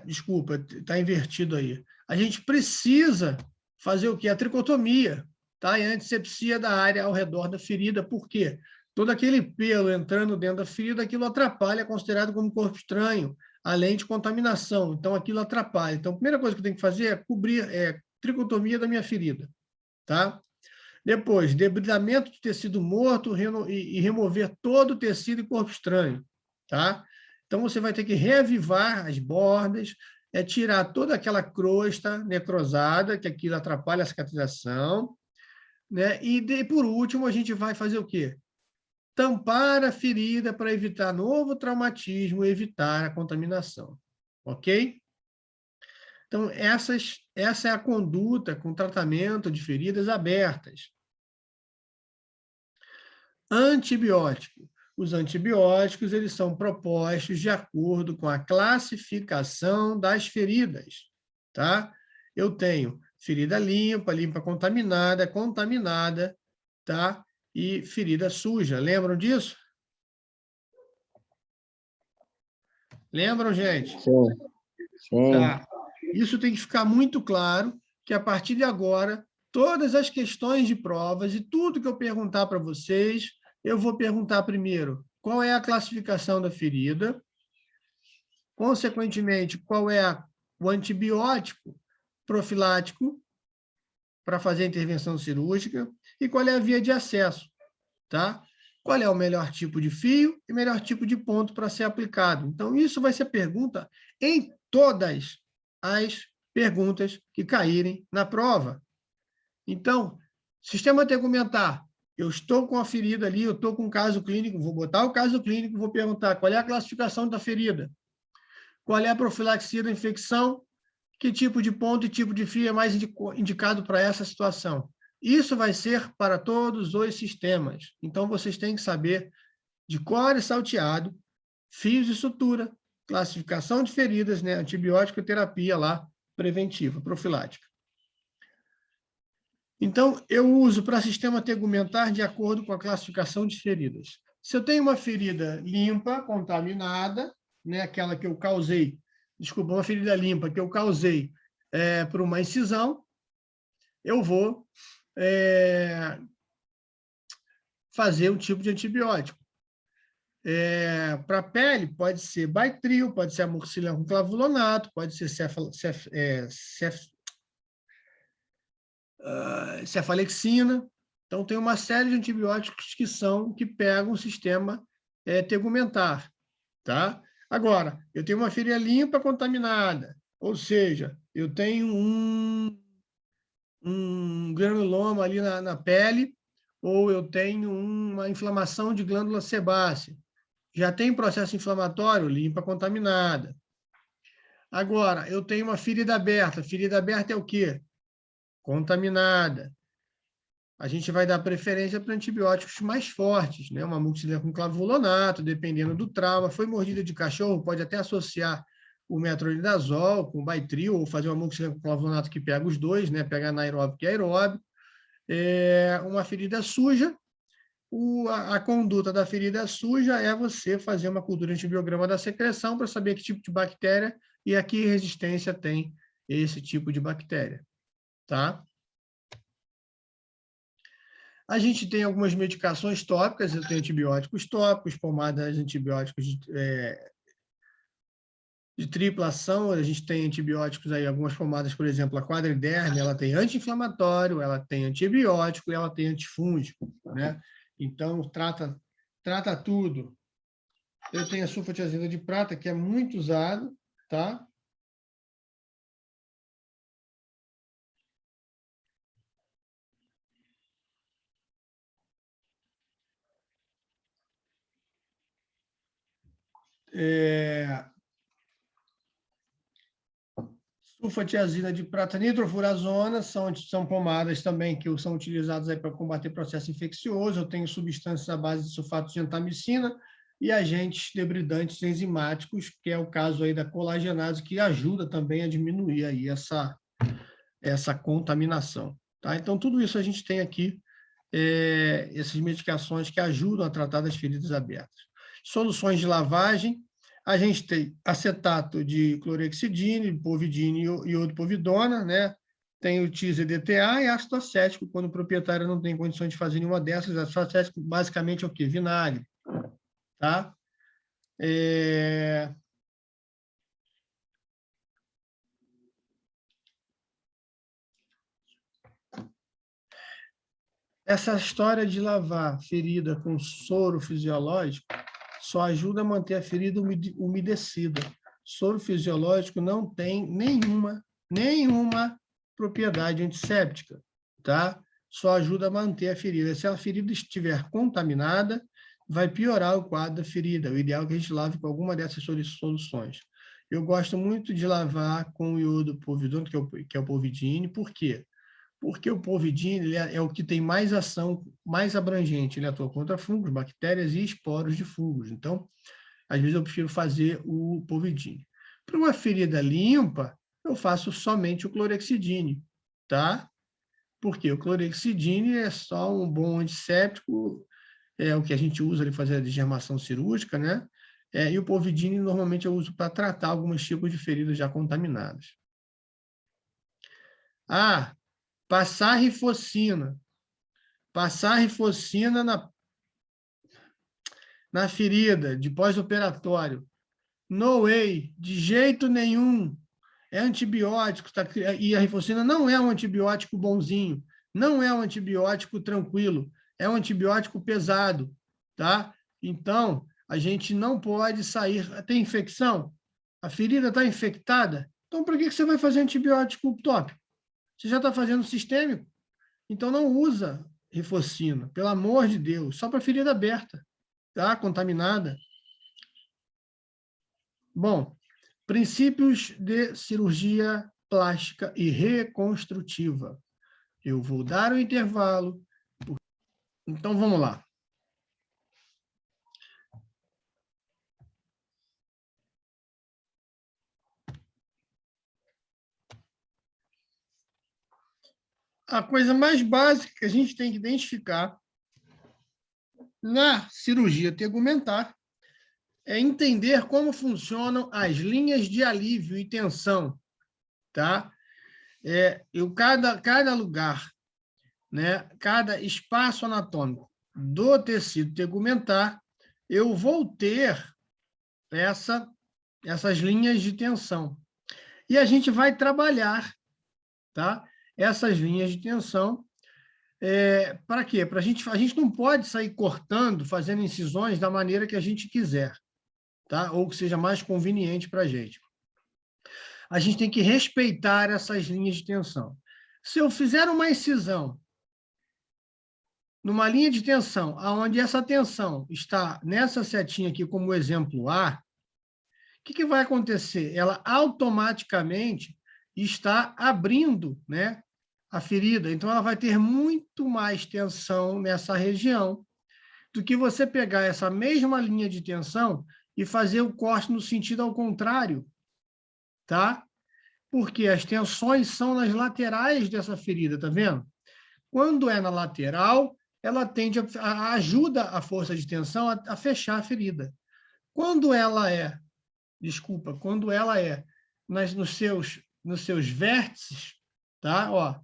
desculpa, está invertido aí, a gente precisa fazer o quê? A tricotomia, tá? E a antisepsia da área ao redor da ferida. Por quê? Todo aquele pelo entrando dentro da ferida, aquilo atrapalha, é considerado como corpo estranho, além de contaminação. Então, aquilo atrapalha. Então, a primeira coisa que eu tenho que fazer é cobrir, tricotomia da minha ferida, tá? Depois, debridamento de tecido morto e remover todo o tecido e corpo estranho, tá? Então, você vai ter que reavivar as bordas, tirar toda aquela crosta necrosada, que aquilo atrapalha a cicatrização, né? E, por último, a gente vai fazer o quê? Tampar a ferida para evitar novo traumatismo e evitar a contaminação, ok? Então, essa é a conduta com tratamento de feridas abertas. Antibiótico. Os antibióticos, eles são propostos de acordo com a classificação das feridas, tá? Eu tenho ferida limpa, limpa contaminada, contaminada, tá? E ferida suja. Lembram disso? Lembram, gente? Sim, sim. Tá. Isso tem que ficar muito claro, que a partir de agora, todas as questões de provas e tudo que eu perguntar para vocês, eu vou perguntar primeiro qual é a classificação da ferida, consequentemente, qual é o antibiótico profilático para fazer a intervenção cirúrgica e qual é a via de acesso, tá? Qual é o melhor tipo de fio e melhor tipo de ponto para ser aplicado. Então, isso vai ser pergunta em todas as perguntas que caírem na prova. Então, sistema tegumentar, eu estou com a ferida ali, eu estou com um caso clínico, vou botar o caso clínico, vou perguntar qual é a classificação da ferida, qual é a profilaxia da infecção, que tipo de ponto e tipo de fio é mais indicado para essa situação. Isso vai ser para todos os sistemas. Então, vocês têm que saber de cor e salteado, fios de sutura, classificação de feridas, né? Antibiótico e terapia lá, preventiva, profilática. Então, eu uso para sistema tegumentar de acordo com a classificação de feridas. Se eu tenho uma ferida limpa, contaminada, né? Aquela que eu causei, desculpa, uma ferida limpa que eu causei por uma incisão, eu vou fazer um tipo de antibiótico. Para a pele, pode ser Bactril, pode ser amoxicilina com clavulonato, pode ser cefalexina. Então, tem uma série de antibióticos que pegam o sistema tegumentar. Tá? Agora, eu tenho uma ferida limpa contaminada, ou seja, eu tenho um granuloma ali na pele, ou eu tenho uma inflamação de glândula sebácea. Já tem processo inflamatório, limpa contaminada. Agora, eu tenho uma ferida aberta. Ferida aberta é o quê? Contaminada. A gente vai dar preferência para antibióticos mais fortes, né? Uma amoxicilina com clavulonato, dependendo do trauma. Foi mordida de cachorro, pode até associar o metronidazol com o Baitril, ou fazer uma amoxicilina com clavulonato que pega os dois, né? Pega anaeróbico e aeróbico. Uma ferida suja, a conduta da ferida suja é você fazer uma cultura antibiograma da secreção para saber que tipo de bactéria e a que resistência tem esse tipo de bactéria, tá? A gente tem algumas medicações tópicas, eu tenho antibióticos tópicos, pomadas antibióticos de tripla ação, a gente tem antibióticos aí, algumas pomadas, por exemplo, a Quadriderme, ela tem anti-inflamatório, ela tem antibiótico e ela tem antifúngico, né? Então, trata tudo. Eu tenho a sulfatiazida de prata, que é muito usado, tá? Sulfatiazida de prata, nitrofurazona, são pomadas também que são utilizadas para combater processo infeccioso. Eu tenho substâncias à base de sulfato de gentamicina e agentes debridantes enzimáticos, que é o caso aí da colagenase, que ajuda também a diminuir aí essa contaminação. Tá? Então, tudo isso a gente tem aqui, essas medicações que ajudam a tratar das feridas abertas. Soluções de lavagem, a gente tem acetato de clorexidine, povidine e iodopovidona, né? Tem o TIS-EDTA e ácido acético, quando o proprietário não tem condições de fazer nenhuma dessas. Ácido acético basicamente é o quê? Vinagre. Tá? Essa história de lavar ferida com soro fisiológico só ajuda a manter a ferida umedecida. Soro fisiológico não tem nenhuma propriedade antisséptica, tá? Só ajuda a manter a ferida. Se a ferida estiver contaminada, vai piorar o quadro da ferida. O ideal é que a gente lave com alguma dessas soluções. Eu gosto muito de lavar com o iodopovidona, que é o povidine. Por quê? Porque o povidine ele é o que tem mais ação, mais abrangente. Ele atua contra fungos, bactérias e esporos de fungos. Então, às vezes eu prefiro fazer o povidine. Para uma ferida limpa, eu faço somente o clorexidine, tá? Porque o clorexidine é só um bom antisséptico, é o que a gente usa para fazer a desgermação cirúrgica, né? E o povidine normalmente eu uso para tratar alguns tipos de feridas já contaminadas. Passar rifocina. Passar rifocina na ferida de pós-operatório. No way, de jeito nenhum. É antibiótico, e a rifocina não é um antibiótico bonzinho, não é um antibiótico tranquilo, é um antibiótico pesado, tá? Então, a gente não pode sair... Tem infecção? A ferida está infectada? Então, por que você vai fazer antibiótico tópico? Você já está fazendo sistêmico? Então, não usa rifocina, pelo amor de Deus, só para ferida aberta, tá? Contaminada. Bom, princípios de cirurgia plástica e reconstrutiva. Eu vou dar o intervalo. Então, vamos lá. A coisa mais básica que a gente tem que identificar na cirurgia tegumentar é entender como funcionam as linhas de alívio e tensão, tá? Cada lugar, né, cada espaço anatômico do tecido tegumentar, eu vou ter essas linhas de tensão. E a gente vai trabalhar, tá? Essas linhas de tensão. Para quê? A gente não pode sair cortando, fazendo incisões da maneira que a gente quiser, tá? Ou que seja mais conveniente para a gente. A gente tem que respeitar essas linhas de tensão. Se eu fizer uma incisão numa linha de tensão, onde essa tensão está nessa setinha aqui como exemplo A, o que vai acontecer? Ela automaticamente está abrindo, né, a ferida. Então, ela vai ter muito mais tensão nessa região do que você pegar essa mesma linha de tensão e fazer o corte no sentido ao contrário, tá? Porque as tensões são nas laterais dessa ferida, tá vendo? Quando é na lateral, ela tende a ajuda a força de tensão a fechar a ferida. Quando ela é nos seus vértices, tá? Ó,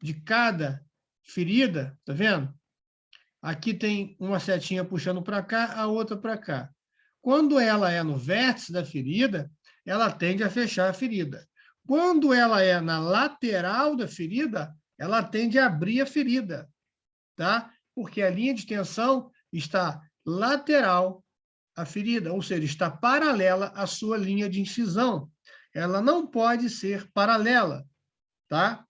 de cada ferida, tá vendo? Aqui tem uma setinha puxando para cá, a outra para cá. Quando ela é no vértice da ferida, ela tende a fechar a ferida. Quando ela é na lateral da ferida, ela tende a abrir a ferida, tá? Porque a linha de tensão está lateral à ferida, ou seja, está paralela à sua linha de incisão. Ela não pode ser paralela, tá?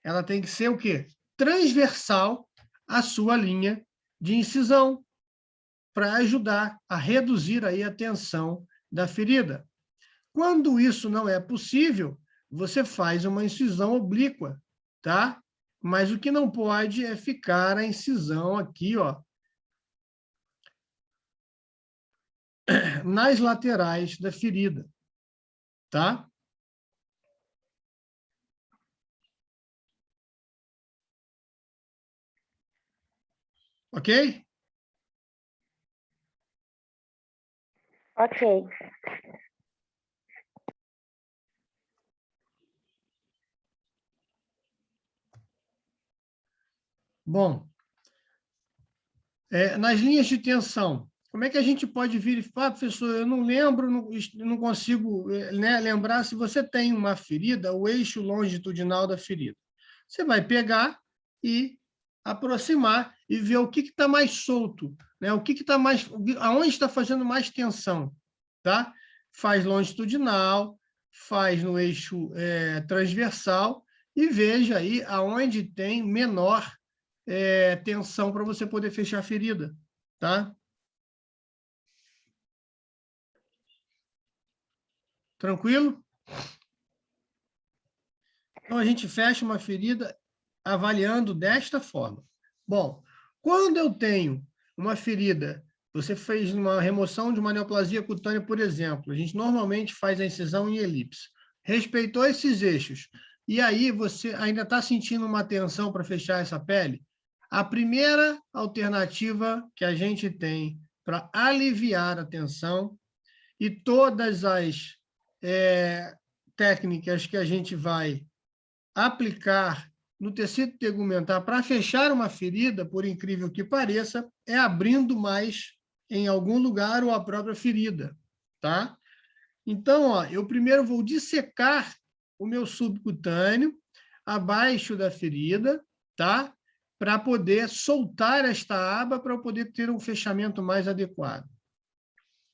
Ela tem que ser o quê? Transversal à sua linha de incisão, para ajudar a reduzir aí a tensão da ferida. Quando isso não é possível, você faz uma incisão oblíqua, tá? Mas o que não pode é ficar a incisão aqui, ó, nas laterais da ferida, tá? Ok? Ok. Bom, nas linhas de tensão, como é que a gente pode verificar, professor? Eu não lembro, não consigo, né, lembrar se você tem uma ferida, o eixo longitudinal da ferida. Você vai pegar e aproximar e ver o que está mais solto, né? O que está mais, aonde está fazendo mais tensão, tá? Faz longitudinal, faz no eixo transversal e veja aí aonde tem menor tensão para você poder fechar a ferida, tá? Tranquilo? Então, a gente fecha uma ferida avaliando desta forma. Bom, quando eu tenho uma ferida, você fez uma remoção de uma neoplasia cutânea, por exemplo, a gente normalmente faz a incisão em elipse. Respeitou esses eixos, e aí você ainda está sentindo uma tensão para fechar essa pele? A primeira alternativa que a gente tem para aliviar a tensão e todas as técnicas que a gente vai aplicar no tecido tegumentar para fechar uma ferida, por incrível que pareça, é abrindo mais em algum lugar ou a própria ferida, tá? Então, ó, eu primeiro vou dissecar o meu subcutâneo abaixo da ferida, tá? Para poder soltar esta aba, para eu poder ter um fechamento mais adequado,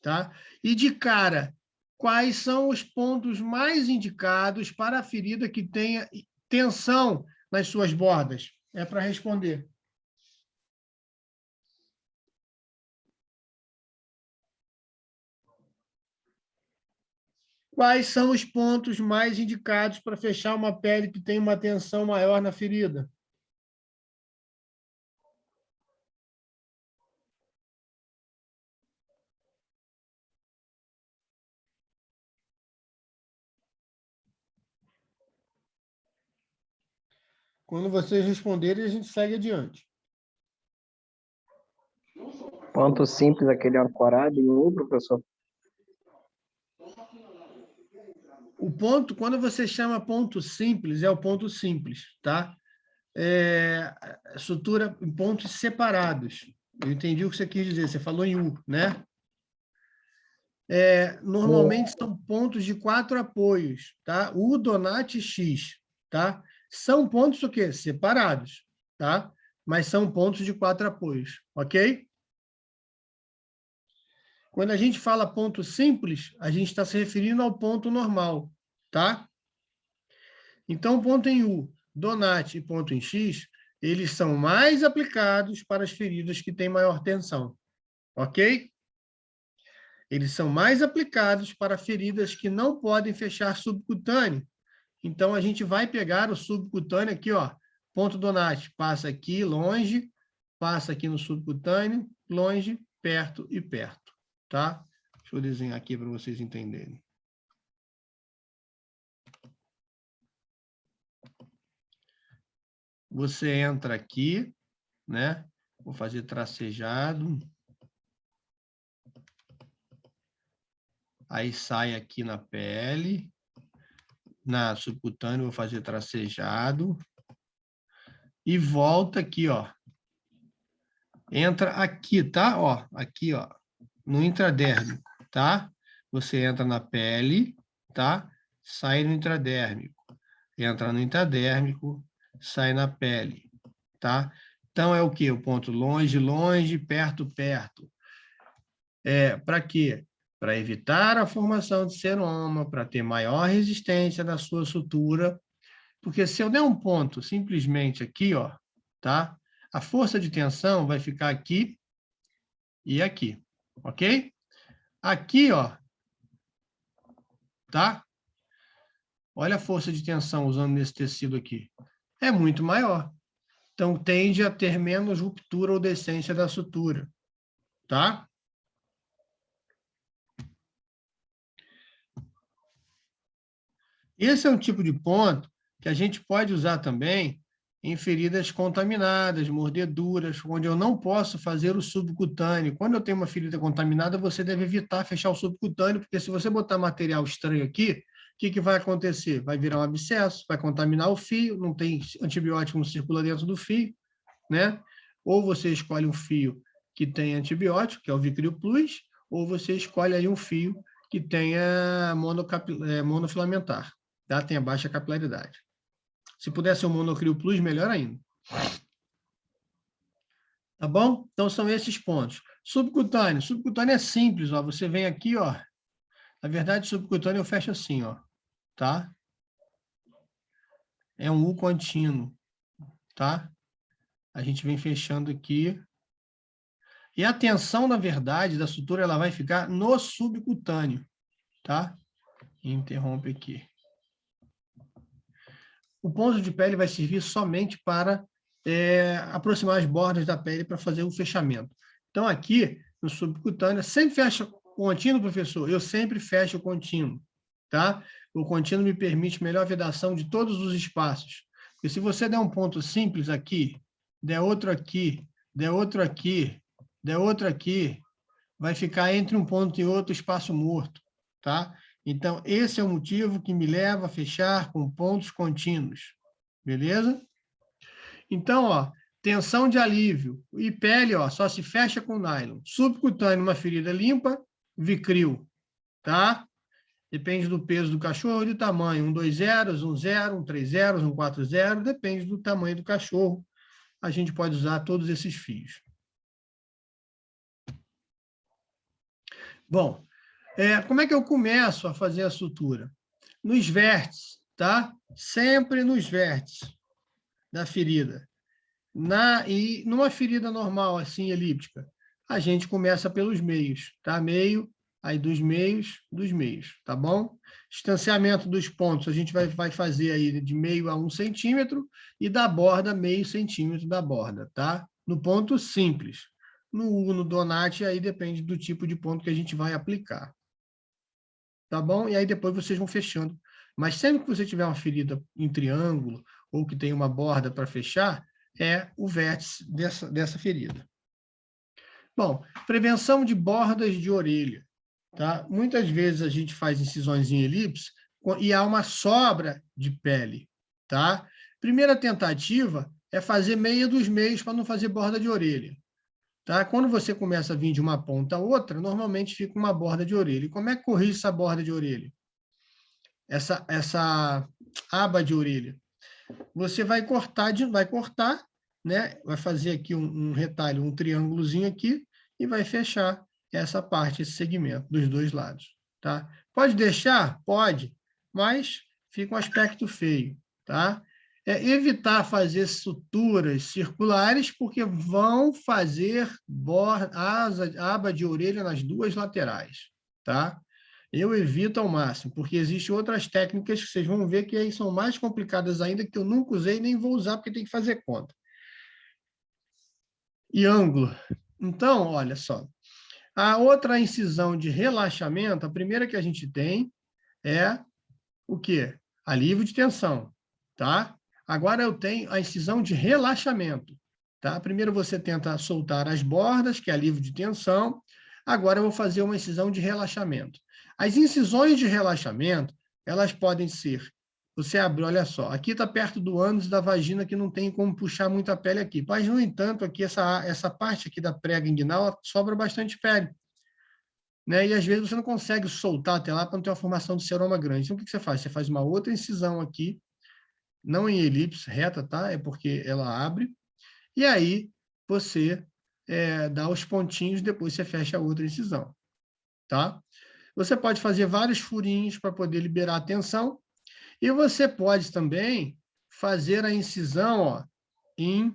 tá? E de cara, quais são os pontos mais indicados para a ferida que tenha tensão nas suas bordas? É para responder. Quais são os pontos mais indicados para fechar uma pele que tem uma tensão maior na ferida? Quando vocês responderem, a gente segue adiante. Ponto simples, aquele ancorado em U, professor. O ponto, quando você chama ponto simples, é o ponto simples, tá? Sutura em pontos separados. Eu entendi o que você quis dizer, você falou em U, né? Normalmente são pontos de 4 apoios, tá? U, Donat e X, tá? São pontos o quê? Separados, tá? Mas são pontos de 4 apoios, ok? Quando a gente fala ponto simples, a gente está se referindo ao ponto normal, tá? Então, ponto em U, Donat e ponto em X eles são mais aplicados para as feridas que têm maior tensão, ok? Eles são mais aplicados para feridas que não podem fechar subcutâneo. Então, a gente vai pegar o subcutâneo aqui, ó, ponto Donati, passa aqui longe, passa aqui no subcutâneo, longe, perto e perto, tá? Deixa eu desenhar aqui para vocês entenderem. Você entra aqui, né? Vou fazer tracejado. Aí sai aqui na pele. Na subcutânea, vou fazer tracejado. E volta aqui, ó. Entra aqui, tá? Ó, aqui, ó. No intradérmico, tá? Você entra na pele, tá? Sai no intradérmico. Entra no intradérmico, sai na pele, tá? Então, é o quê? O ponto longe, longe, perto, perto. Para quê? Para evitar a formação de seroma, para ter maior resistência da sua sutura, porque se eu der um ponto simplesmente aqui, ó, tá? A força de tensão vai ficar aqui e aqui, ok? Aqui, ó, tá? Olha a força de tensão usando nesse tecido aqui. É muito maior. Então, tende a ter menos ruptura ou descência da sutura, tá? Esse é um tipo de ponto que a gente pode usar também em feridas contaminadas, mordeduras, onde eu não posso fazer o subcutâneo. Quando eu tenho uma ferida contaminada, você deve evitar fechar o subcutâneo, porque se você botar material estranho aqui, o que vai acontecer? Vai virar um abscesso, vai contaminar o fio, não tem antibiótico, não circula dentro do fio, né? Ou você escolhe um fio que tem antibiótico, que é o Vicryl Plus, ou você escolhe aí um fio que tenha monofilamentar, tá? Tem a baixa capilaridade. Se puder ser um Monocryl Plus, melhor ainda. Tá bom? Então, são esses pontos. Subcutâneo. Subcutâneo é simples, ó. Você vem aqui, ó. Na verdade, subcutâneo eu fecho assim, ó. Tá? É um U contínuo, tá? A gente vem fechando aqui. E a tensão, na verdade, da sutura, ela vai ficar no subcutâneo, tá? Interrompe aqui. O ponto de pele vai servir somente para aproximar as bordas da pele para fazer o fechamento. Então, aqui, no subcutâneo, sempre fecha contínuo, professor? Eu sempre fecho o contínuo, tá? O contínuo me permite melhor vedação de todos os espaços. Porque se você der um ponto simples aqui, der outro aqui, der outro aqui, der outro aqui, vai ficar entre um ponto e outro espaço morto, tá? Então, esse é o motivo que me leva a fechar com pontos contínuos. Beleza? Então, ó, tensão de alívio. E pele, ó, só se fecha com nylon. Subcutâneo, uma ferida limpa, Vicryl, tá? Depende do peso do cachorro e do tamanho. 1, 2 zeros, 1 0, 1 3 zeros, 1 4 0. Depende do tamanho do cachorro. A gente pode usar todos esses fios. Bom, como é que eu começo a fazer a sutura? Nos vértices, tá? Sempre nos vértices da ferida. E numa ferida normal, assim, elíptica, a gente começa pelos meios, tá? Meio, aí dos meios, tá bom? Distanciamento dos pontos, a gente vai fazer aí de meio a 1 centímetro e da borda, meio centímetro da borda, tá? No ponto simples. No Donati, aí depende do tipo de ponto que a gente vai aplicar. Tá bom? E aí depois vocês vão fechando. Mas sempre que você tiver uma ferida em triângulo ou que tem uma borda para fechar, é o vértice dessa ferida. Bom, prevenção de bordas de orelha. Tá? Muitas vezes a gente faz incisões em elipse e há uma sobra de pele. Tá? Primeira tentativa é fazer meia dos meios para não fazer borda de orelha. Tá? Quando você começa a vir de uma ponta a outra, normalmente fica uma borda de orelha. E como é que corrige essa borda de orelha? Essa aba de orelha. Você vai cortar, né? Vai fazer aqui um retalho, um triângulozinho aqui, e vai fechar essa parte, esse segmento, dos dois lados. Tá? Pode deixar? Pode, mas fica um aspecto feio. Tá? é evitar fazer suturas circulares, porque vão fazer aba de orelha nas duas laterais, tá? Eu evito ao máximo, porque existem outras técnicas que vocês vão ver que aí são mais complicadas ainda, que eu nunca usei nem vou usar, porque tem que fazer conta. E ângulo. Então, olha só. A outra incisão de relaxamento, a primeira que a gente tem é o quê? Alívio de tensão, tá? Agora eu tenho a incisão de relaxamento, tá? Primeiro você tenta soltar as bordas, que é alívio de tensão. Agora eu vou fazer uma incisão de relaxamento. As incisões de relaxamento, elas podem ser... Você abre, olha só, aqui está perto do ânus da vagina, que não tem como puxar muita pele aqui. Mas, no entanto, aqui essa parte aqui da prega inguinal sobra bastante pele. Né? E, às vezes, você não consegue soltar até lá para não ter uma formação de seroma grande. Então, o que você faz? Você faz uma outra incisão aqui, não em elipse reta, tá? É porque ela abre. E aí, você dá os pontinhos, depois você fecha a outra incisão. Tá? Você pode fazer vários furinhos para poder liberar a tensão. E você pode também fazer a incisão, ó, em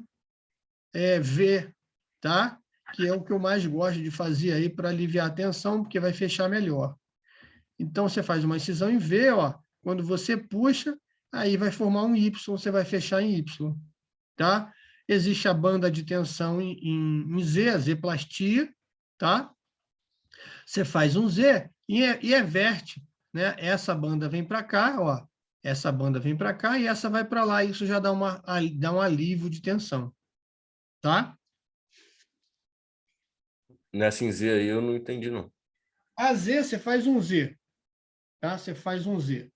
V, tá? Que é o que eu mais gosto de fazer aí para aliviar a tensão, porque vai fechar melhor. Então, você faz uma incisão em V, ó. Quando você puxa, aí vai formar um Y, você vai fechar em Y, tá? Existe a banda de tensão em Z, a Z-plastia, tá? Você faz um Z e everte, né? Essa banda vem para cá, ó. Essa banda vem para cá e essa vai para lá. Isso já dá um alívio de tensão, tá? Nessa em Z aí eu não entendi, não. A Z, você faz um Z, tá? Você faz um Z.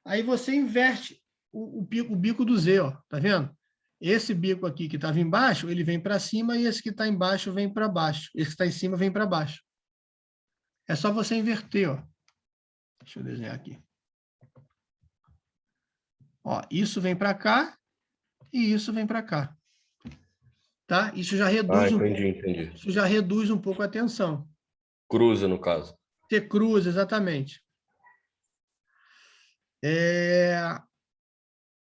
Aí você inverte o bico do Z, ó. Tá vendo? Esse bico aqui que estava embaixo, ele vem para cima e esse que está embaixo vem para baixo. Esse que está em cima vem para baixo. É só você inverter, ó. Deixa eu desenhar aqui. Ó, isso vem para cá e isso vem para cá. Tá? Isso já reduz entendi. Isso já reduz um pouco a tensão. Cruza, no caso. Você cruza, exatamente.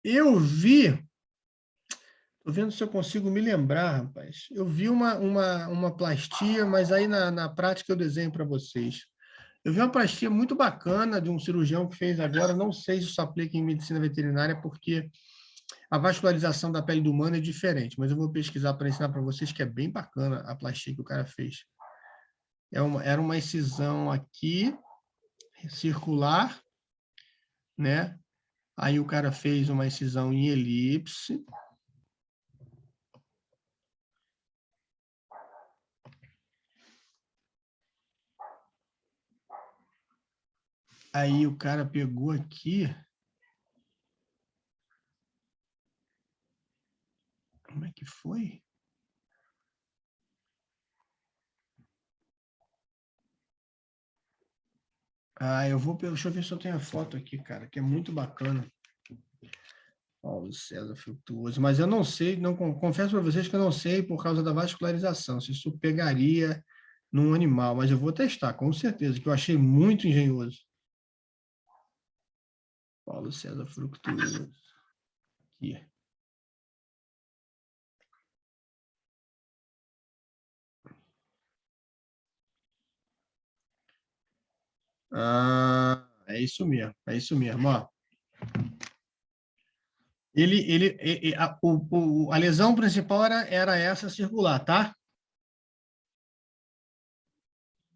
Eu vi... Estou vendo se eu consigo me lembrar, rapaz. Eu vi uma plastia, mas aí na prática eu desenho para vocês. Eu vi uma plastia muito bacana de um cirurgião que fez agora, não sei se isso aplica em medicina veterinária, porque a vascularização da pele do humano é diferente, mas eu vou pesquisar para ensinar para vocês que é bem bacana a plastia que o cara fez. Era uma incisão aqui, circular, né? Aí o cara fez uma incisão em elipse. Aí o cara pegou aqui... Como é que foi? Deixa eu ver se eu tenho a foto aqui, cara, que é muito bacana. Paulo César Frutuoso. Mas eu não sei, confesso para vocês que eu não sei por causa da vascularização, se isso pegaria num animal, mas eu vou testar, com certeza, que eu achei muito engenhoso. Paulo César Frutuoso. Aqui. É isso mesmo, ó. A lesão principal era essa circular, tá?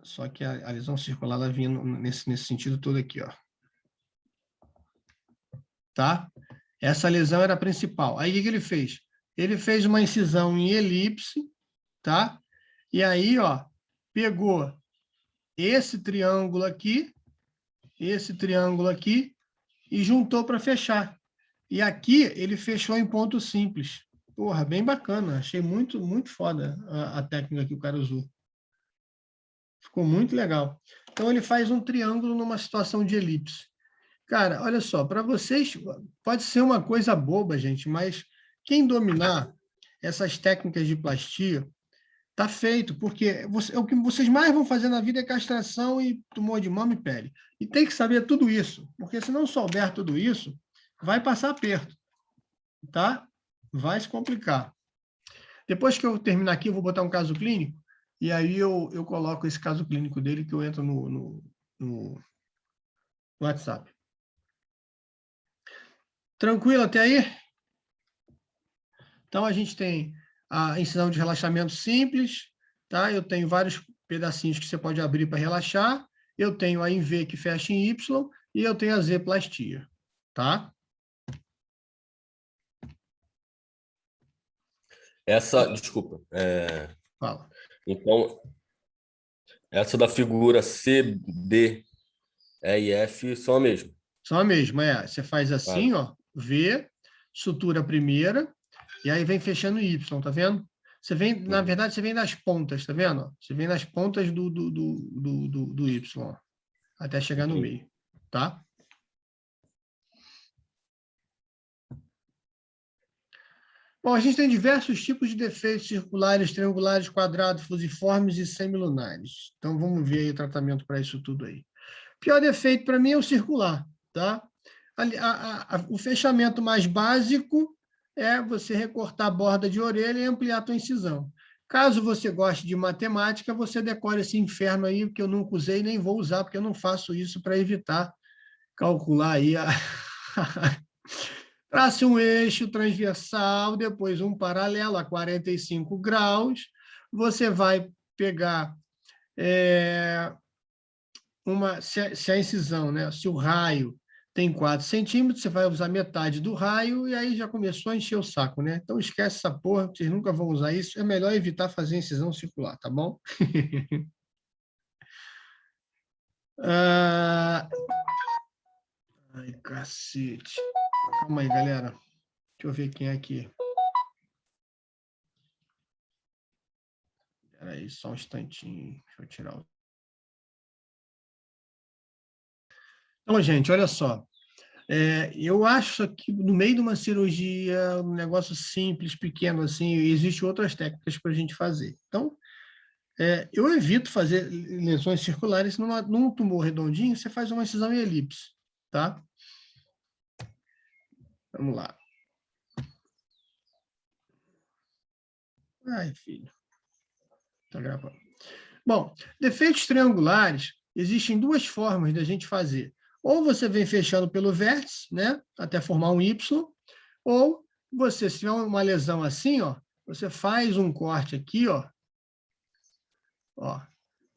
Só que a lesão circular, ela vinha nesse sentido todo aqui, ó. Tá? Essa lesão era a principal. Aí, o que ele fez? Ele fez uma incisão em elipse, tá? E aí, ó, pegou esse triângulo aqui e juntou para fechar. E aqui ele fechou em ponto simples. Porra, bem bacana. Achei muito, muito foda a técnica que o cara usou. Ficou muito legal. Então, ele faz um triângulo numa situação de elipse. Cara, olha só, para vocês, pode ser uma coisa boba, gente, mas quem dominar essas técnicas de plastia, tá feito, porque o que vocês mais vão fazer na vida é castração e tumor de mama e pele. E tem que saber tudo isso, porque se não souber tudo isso, vai passar aperto. tá? Vai se complicar. Depois que eu terminar aqui, eu vou botar um caso clínico, e aí eu coloco esse caso clínico dele, que eu entro no WhatsApp. Tranquilo até aí? Então, a gente tem a incisão de relaxamento simples, tá? Eu tenho vários pedacinhos que você pode abrir para relaxar, eu tenho a em V que fecha em Y, e eu tenho a Z-plastia, tá? Desculpa. Fala. Então, essa da figura C, D, E e F são a mesma. São a mesma, Você faz assim, Tá. ó, V, sutura primeira, e aí vem fechando Y, tá vendo? Você vem, na verdade, você vem nas pontas, tá vendo? Você vem nas pontas do Y, ó, até chegar no meio, tá? Bom, a gente tem diversos tipos de defeitos circulares, triangulares, quadrados, fusiformes e semilunares. Então, vamos ver aí o tratamento para isso tudo aí. O pior defeito para mim é o circular, tá? O fechamento mais básico é você recortar a borda de orelha e ampliar a tua incisão. Caso você goste de matemática, você decore esse inferno aí, que eu nunca usei nem vou usar, porque eu não faço isso para evitar calcular aí a... Trace um eixo transversal, depois um paralelo a 45 graus. Você vai pegar se a incisão, né, se o raio tem 4 centímetros, você vai usar metade do raio e aí já começou a encher o saco, né? Então esquece essa porra, vocês nunca vão usar isso. É melhor evitar fazer incisão circular, tá bom? Ai, cacete. Calma aí, galera. Deixa eu ver quem é aqui. Espera aí, só um instantinho. Deixa eu tirar o... Então, gente, olha só. Eu acho que no meio de uma cirurgia, um negócio simples, pequeno, assim, existem outras técnicas para a gente fazer. Então, eu evito fazer lesões circulares. Num tumor redondinho, você faz uma incisão em elipse, tá? Vamos lá. Ai, filho. Tá gravando. Bom, defeitos triangulares, existem duas formas da gente fazer. Ou você vem fechando pelo vértice, né, até formar um Y, ou você, se tiver uma lesão assim, ó, você faz um corte aqui, ó,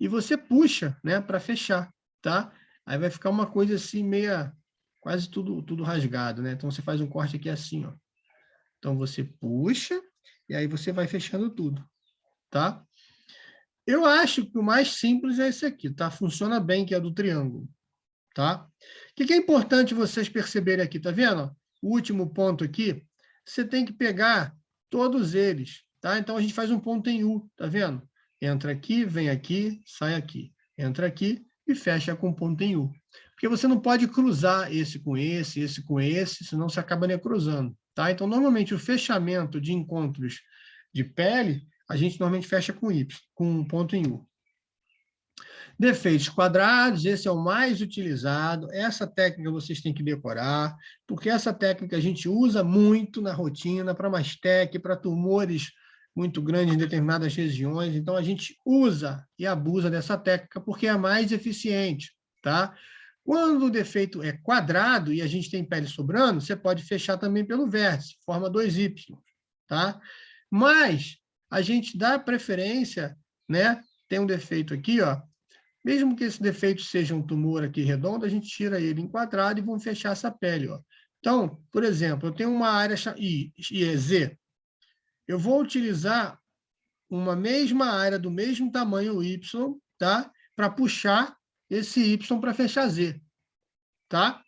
e você puxa, né, para fechar, tá? Aí vai ficar uma coisa assim, meia, quase tudo rasgado, né? Então, você faz um corte aqui assim, ó. Então, você puxa, e aí você vai fechando tudo, tá? Eu acho que o mais simples é esse aqui, tá? Funciona bem, que é do triângulo, tá? O que é importante vocês perceberem aqui, tá vendo? O último ponto aqui, você tem que pegar todos eles, tá? Então, a gente faz um ponto em U, tá vendo? Entra aqui, vem aqui, sai aqui. Entra aqui e fecha com ponto em U. Porque você não pode cruzar esse com esse, senão você acaba necrosando, tá? Então, normalmente, o fechamento de encontros de pele, a gente normalmente fecha com Y, com um ponto em U. Defeitos quadrados, esse é o mais utilizado. Essa técnica vocês têm que decorar, porque essa técnica a gente usa muito na rotina, para mastec, para tumores muito grandes em determinadas regiões. Então, a gente usa e abusa dessa técnica porque é a mais eficiente, tá? Quando o defeito é quadrado e a gente tem pele sobrando, você pode fechar também pelo vértice, forma 2Y, tá? Mas a gente dá preferência, né? Tem um defeito aqui, ó. Mesmo que esse defeito seja um tumor aqui redondo, a gente tira ele em quadrado e vamos fechar essa pele, ó. Então, por exemplo, eu tenho uma área Z. Eu vou utilizar uma mesma área do mesmo tamanho Y, tá? Para puxar esse Y para fechar Z, tá?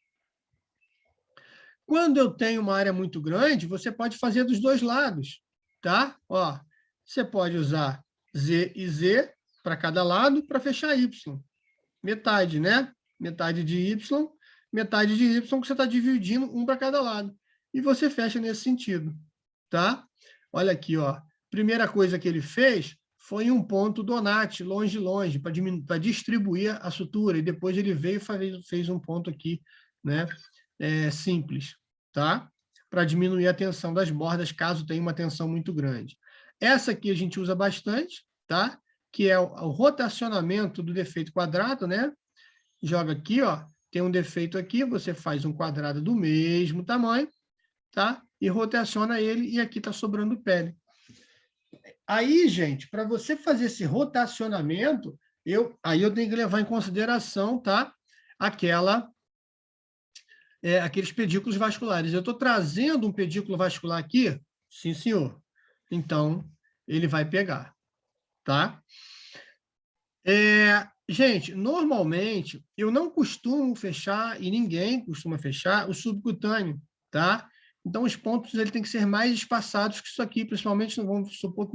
Quando eu tenho uma área muito grande, você pode fazer dos dois lados, tá? Ó, você pode usar Z e Z para cada lado para fechar Y. Metade, né? Metade de Y, metade de Y, que você está dividindo um para cada lado. E você fecha nesse sentido, tá? Olha aqui, ó. Primeira coisa que ele fez foi um ponto Donati, longe, para distribuir a sutura. E depois ele veio e fez um ponto aqui, né? Simples, tá? para diminuir a tensão das bordas, caso tenha uma tensão muito grande. Essa aqui a gente usa bastante, tá? Que é o rotacionamento do defeito quadrado, né? Joga aqui, ó, tem um defeito aqui, você faz um quadrado do mesmo tamanho, tá? E rotaciona ele, e aqui está sobrando pele. Aí, gente, para você fazer esse rotacionamento, aí eu tenho que levar em consideração, tá? Aqueles pedículos vasculares. Eu estou trazendo um pedículo vascular aqui? Sim, senhor. Então, ele vai pegar, tá? Gente, normalmente, eu não costumo fechar, e ninguém costuma fechar, o subcutâneo, tá? Então, os pontos ele tem que ser mais espaçados que isso aqui, principalmente, vamos supor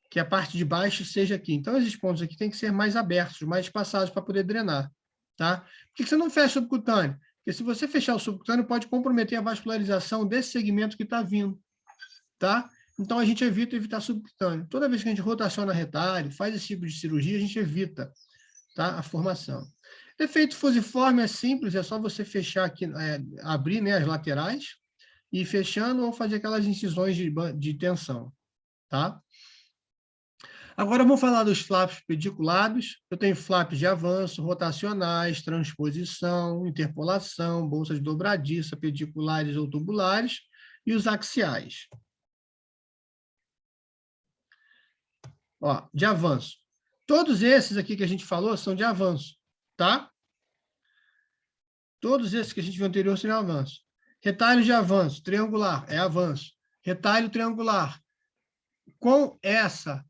que a parte de baixo seja aqui. Então, esses pontos aqui têm que ser mais abertos, mais espaçados para poder drenar, tá? Por que você não fecha o subcutâneo? Porque se você fechar o subcutâneo, pode comprometer a vascularização desse segmento que está vindo, tá? Então, a gente evita evitar subcutâneo. Toda vez que a gente rotaciona retalho, faz esse tipo de cirurgia, a gente evita, tá? A formação. Defeito fusiforme é simples, é só você fechar aqui, abrir, né, as laterais, e ir fechando ou fazer aquelas incisões de tensão, tá? Agora, vamos falar dos flaps pediculados. Eu tenho flaps de avanço, rotacionais, transposição, interpolação, bolsas dobradiça, pediculares ou tubulares, e os axiais. Ó, de avanço. Todos esses aqui que a gente falou são de avanço, tá? Todos esses que a gente viu anterior são de avanço. Retalho de avanço, triangular, é avanço. Retalho triangular. Com essa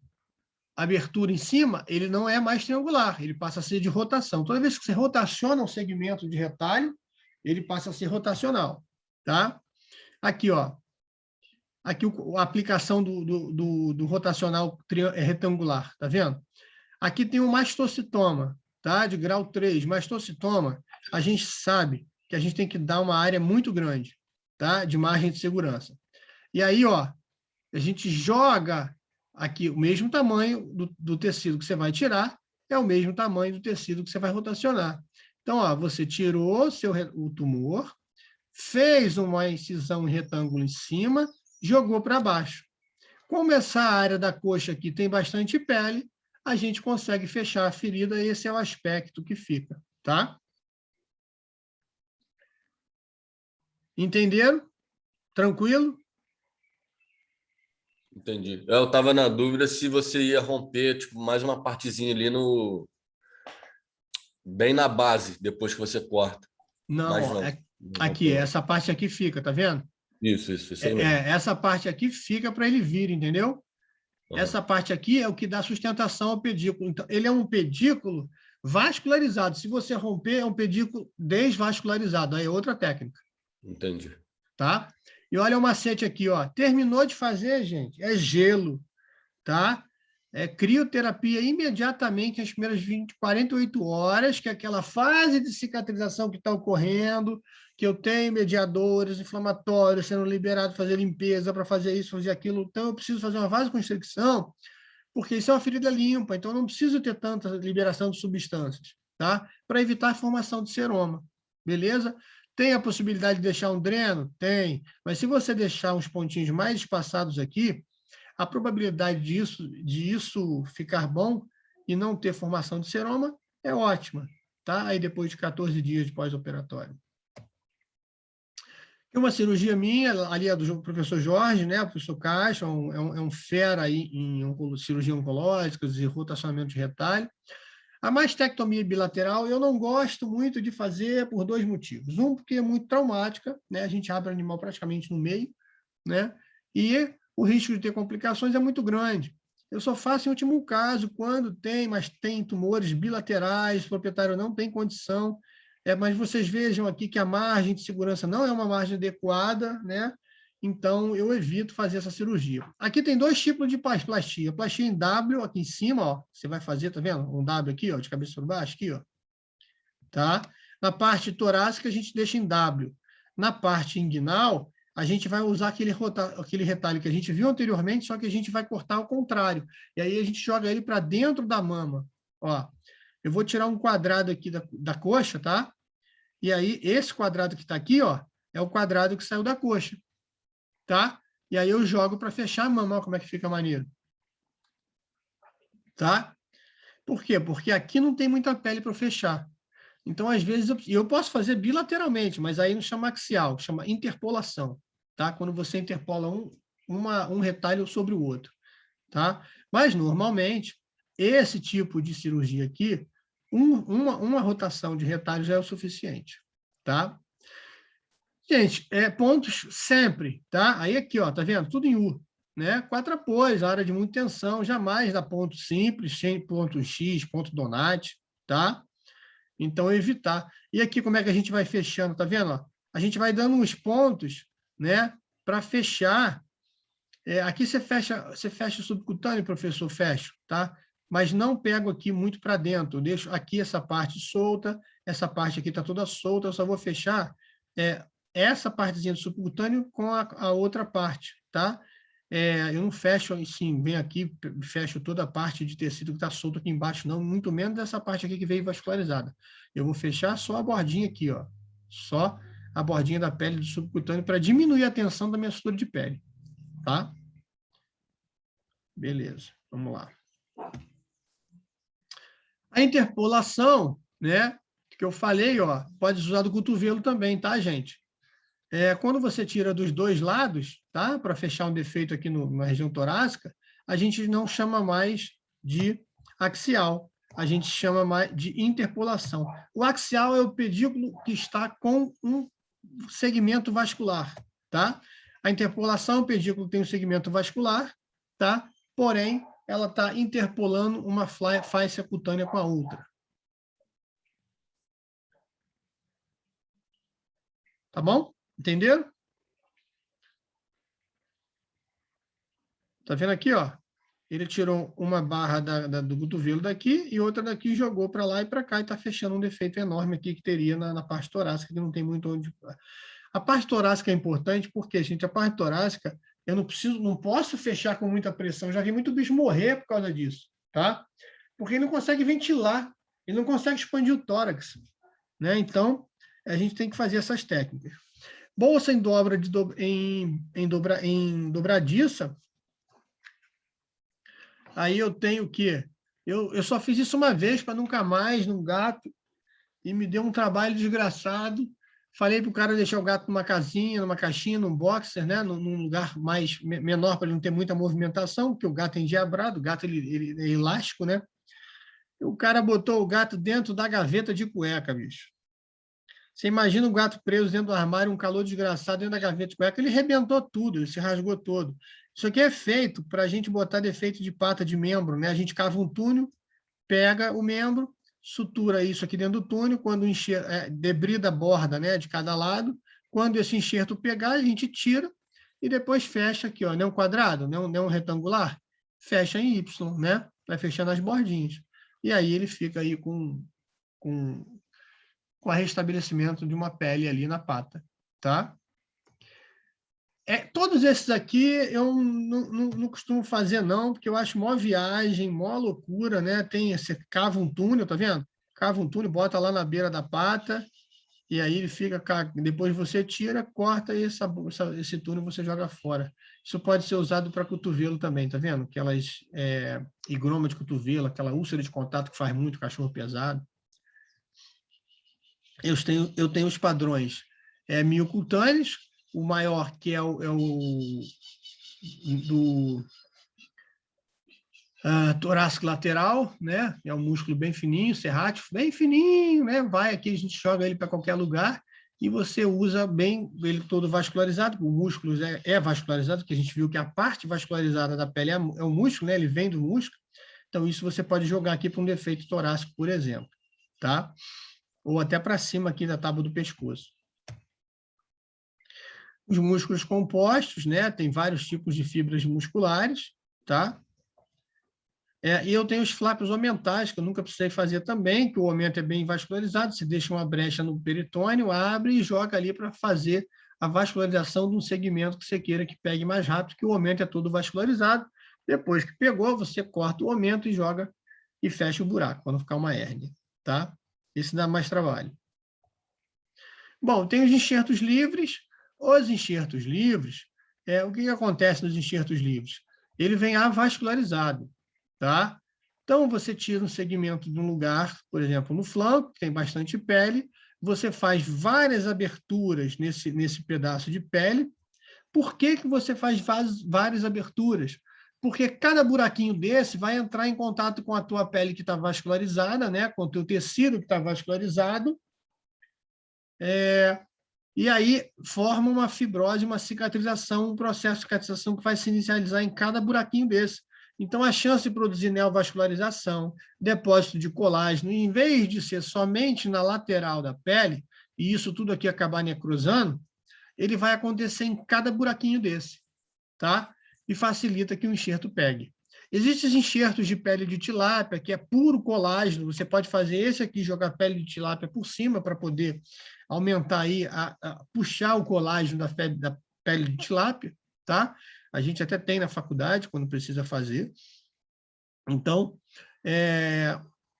abertura em cima, ele não é mais triangular, ele passa a ser de rotação. Toda vez que você rotaciona um segmento de retalho, ele passa a ser rotacional, tá? Aqui, ó. Aqui a aplicação do rotacional retangular, tá vendo? Aqui tem um mastocitoma, tá? De grau 3. Mastocitoma, a gente sabe que a gente tem que dar uma área muito grande, tá? De margem de segurança. E aí, ó, a gente joga aqui o mesmo tamanho do tecido que você vai tirar, é o mesmo tamanho do tecido que você vai rotacionar. Então, ó, você tirou o tumor, fez uma incisão em retângulo em cima, jogou para baixo. Como essa área da coxa aqui tem bastante pele, a gente consegue fechar a ferida, e esse é o aspecto que fica, tá? Entenderam? Tranquilo? Entendi. Eu estava na dúvida se você ia romper tipo, mais uma partezinha ali bem na base, depois que você corta. Não, Mas ó, não. aqui, essa parte aqui fica, tá vendo? Isso aí mesmo. Essa parte aqui fica para ele vir, entendeu? Uhum. Essa parte aqui é o que dá sustentação ao pedículo. Então, ele é um pedículo vascularizado. Se você romper, é um pedículo desvascularizado. Aí é outra técnica. Entendi. Tá? E olha o macete aqui, ó. Terminou de fazer, gente, é gelo, tá? É crioterapia imediatamente nas primeiras 48 horas, que é aquela fase de cicatrização que está ocorrendo, que eu tenho mediadores inflamatórios sendo liberados, fazer limpeza para fazer isso, fazer aquilo. Então, eu preciso fazer uma vasoconstricção, porque isso é uma ferida limpa, então eu não preciso ter tanta liberação de substâncias, tá? Para evitar a formação de seroma, beleza? Tem a possibilidade de deixar um dreno? Tem. Mas se você deixar uns pontinhos mais espaçados aqui, a probabilidade disso ficar bom e não ter formação de seroma é ótima, tá? Aí depois de 14 dias de pós-operatório. Tem uma cirurgia minha, ali é do professor Jorge, né? O professor Castro, é um fera aí em cirurgia oncológica e rotacionamento de retalho. A mastectomia bilateral eu não gosto muito de fazer por dois motivos. Um, porque é muito traumática, né? A gente abre o animal praticamente no meio, né? E o risco de ter complicações é muito grande. Eu só faço em último caso, quando mas tem tumores bilaterais, o proprietário não tem condição. Mas vocês vejam aqui que a margem de segurança não é uma margem adequada, né? Então, eu evito fazer essa cirurgia. Aqui tem dois tipos de plastia. Plastia em W, aqui em cima, ó, você vai fazer, tá vendo? Um W aqui, ó, de cabeça para baixo, aqui, ó. Tá? Na parte torácica, a gente deixa em W. Na parte inguinal, a gente vai usar aquele retalho que a gente viu anteriormente, só que a gente vai cortar ao contrário. E aí a gente joga ele para dentro da mama. Ó, eu vou tirar um quadrado aqui da coxa, tá? E aí, esse quadrado que está aqui, ó, é o quadrado que saiu da coxa, tá? E aí eu jogo para fechar a mama, olha como é que fica maneiro. Tá? Por quê? Porque aqui não tem muita pele para fechar. Então, às vezes, eu posso fazer bilateralmente, mas aí não chama axial, chama interpolação, tá? Quando você interpola um retalho sobre o outro, tá? Mas, normalmente, esse tipo de cirurgia aqui, uma rotação de retalho já é o suficiente, tá? Gente, pontos sempre, tá? Aí aqui, ó, tá vendo? Tudo em U, né? 4 apoios, área de muita tensão, jamais dá ponto simples, sem ponto X, ponto Donati, tá? Então, evitar. E aqui, como é que a gente vai fechando, tá vendo? Ó? A gente vai dando uns pontos, né? Para fechar. Aqui você fecha o subcutâneo, professor, fecho, tá? Mas não pego aqui muito para dentro. Eu deixo aqui essa parte solta, essa parte aqui está toda solta, eu só vou fechar essa partezinha do subcutâneo com a outra parte, tá? Eu não fecho assim, venho aqui, fecho toda a parte de tecido que está solto aqui embaixo, não, muito menos essa parte aqui que veio vascularizada. Eu vou fechar só a bordinha aqui, ó, só a bordinha da pele do subcutâneo para diminuir a tensão da minha estrutura de pele, tá? Beleza, vamos lá. A interpolação, né, que eu falei, ó, pode usar do cotovelo também, tá, gente? Quando você tira dos dois lados, tá? Para fechar um defeito aqui na região torácica, a gente não chama mais de axial, a gente chama mais de interpolação. O axial é o pedículo que está com um segmento vascular, tá? A interpolação é o pedículo que tem um segmento vascular, tá? Porém, ela está interpolando uma fáscia cutânea com a outra. Tá bom? Entenderam? Tá vendo aqui, ó? Ele tirou uma barra do cotovelo daqui e outra daqui e jogou para lá e para cá e está fechando um defeito enorme aqui que teria na parte torácica, que não tem muito onde... A parte torácica é importante porque, gente, a parte torácica, eu não posso fechar com muita pressão. Já vi muito bicho morrer por causa disso, tá? Porque ele não consegue ventilar, ele não consegue expandir o tórax, né? Então, a gente tem que fazer essas técnicas. Bolsa em dobra em dobradiça. Aí eu tenho o quê? Eu só fiz isso uma vez para nunca mais num gato e me deu um trabalho desgraçado. Falei para o cara deixar o gato numa casinha, numa caixinha, num boxer, né? Num lugar menor para ele não ter muita movimentação, porque o gato é endiabrado, o gato ele é elástico, né? E o cara botou o gato dentro da gaveta de cueca, bicho. Você imagina o gato preso dentro do armário, um calor desgraçado dentro da gaveta de cueca, ele rebentou tudo, ele se rasgou todo. Isso aqui é feito para a gente botar defeito de pata de membro, né? A gente cava um túnel, pega o membro, sutura isso aqui dentro do túnel, quando debrida a borda, né, de cada lado. Quando esse enxerto pegar, a gente tira e depois fecha aqui, ó, não é um quadrado, não é um retangular, fecha em Y, né? Vai fechando as bordinhas. E aí ele fica aí com o restabelecimento de uma pele ali na pata, tá? Todos esses aqui eu não costumo fazer, não, porque eu acho mó viagem, mó loucura, né? Você cava um túnel, tá vendo? Cava um túnel, bota lá na beira da pata, e aí ele fica. Depois você tira, corta e esse túnel você joga fora. Isso pode ser usado para cotovelo também, tá vendo? Aquelas higroma de cotovelo, aquela úlcera de contato que faz muito cachorro pesado. Eu tenho os padrões miocutâneos, o maior que é o do torácico lateral, né? É um músculo bem fininho, serrátil, bem fininho, né? Vai aqui, a gente joga ele para qualquer lugar e você usa bem ele todo vascularizado, o músculo é vascularizado, porque a gente viu que a parte vascularizada da pele é o músculo, né? Ele vem do músculo. Então, isso você pode jogar aqui para um defeito torácico, por exemplo, tá? Ou até para cima aqui da tábua do pescoço. Os músculos compostos, né? Tem vários tipos de fibras musculares, tá? E eu tenho os flápios omentais, que eu nunca precisei fazer também, que o aumento é bem vascularizado, você deixa uma brecha no peritônio, abre e joga ali para fazer a vascularização de um segmento que você queira que pegue mais rápido, que o aumento é todo vascularizado. Depois que pegou, você corta o aumento e joga e fecha o buraco, para não ficar uma hérnia, tá? Esse dá mais trabalho. Bom, tem os enxertos livres. Os enxertos livres, o que acontece nos enxertos livres? Ele vem avascularizado, tá? Então, você tira um segmento de um lugar, por exemplo, no flanco, que tem bastante pele, você faz várias aberturas nesse pedaço de pele. Por que você faz várias aberturas? Porque cada buraquinho desse vai entrar em contato com a tua pele que está vascularizada, né? Com o teu tecido que está vascularizado, e aí forma uma fibrose, uma cicatrização, um processo de cicatrização que vai se inicializar em cada buraquinho desse. Então, a chance de produzir neovascularização, depósito de colágeno, em vez de ser somente na lateral da pele, e isso tudo aqui acabar necrosando, ele vai acontecer em cada buraquinho desse, tá? E facilita que o enxerto pegue. Existem enxertos de pele de tilápia, que é puro colágeno. Você pode fazer esse aqui, jogar pele de tilápia por cima para poder aumentar aí, puxar o colágeno da pele de tilápia, tá? A gente até tem na faculdade, quando precisa fazer. Então,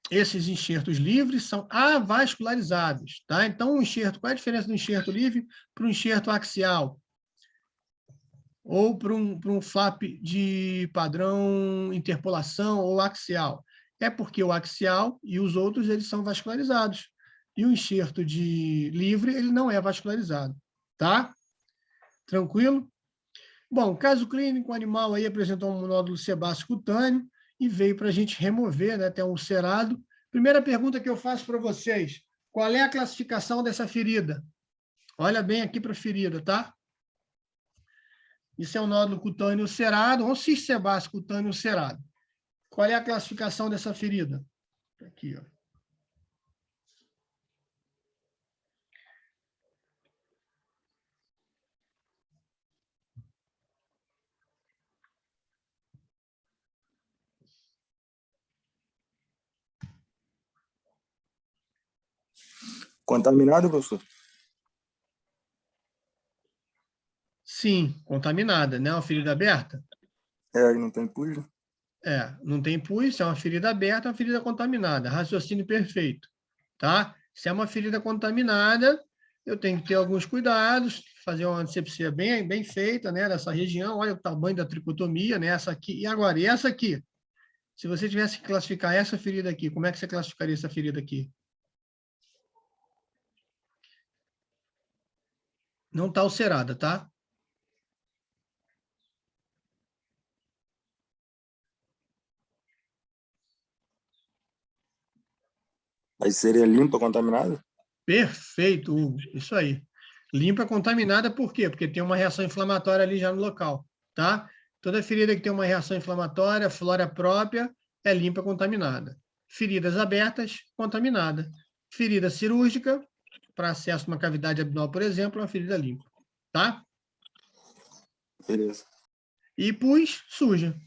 esses enxertos livres são avascularizados, tá? Então, qual é a diferença do enxerto livre para o enxerto axial? Ou para um flap de padrão interpolação ou axial? É porque o axial e os outros eles são vascularizados. E o enxerto de livre ele não é vascularizado, tá? Tranquilo? Bom, caso clínico, o animal aí apresentou um nódulo sebáceo cutâneo e veio para a gente remover, né? Tem um ulcerado. Primeira pergunta que eu faço para vocês: qual é a classificação dessa ferida? Olha bem aqui para a ferida, tá? Isso é um nódulo cutâneo ulcerado, ou cisto sebáceo cutâneo ulcerado. Qual é a classificação dessa ferida? Aqui, ó. Contaminado, professor? Sim, contaminada, né? Uma ferida aberta? Aí não tem pus, né? Não tem pus, é uma ferida aberta, é uma ferida contaminada. Raciocínio perfeito, tá? Se é uma ferida contaminada, eu tenho que ter alguns cuidados, fazer uma antisepsia bem feita, né? Nessa região, olha o tamanho da tricotomia, né? Essa aqui. E agora, e essa aqui? Se você tivesse que classificar essa ferida aqui, como é que você classificaria essa ferida aqui? Não está ulcerada, tá? Aí seria limpa, contaminada? Perfeito, Hugo. Isso aí. Limpa contaminada por quê? Porque tem uma reação inflamatória ali já no local, tá? Toda ferida que tem uma reação inflamatória, flora própria, é limpa contaminada. Feridas abertas, contaminada. Ferida cirúrgica, para acesso a uma cavidade abdominal, por exemplo, é uma ferida limpa, tá? Beleza. E pus, suja.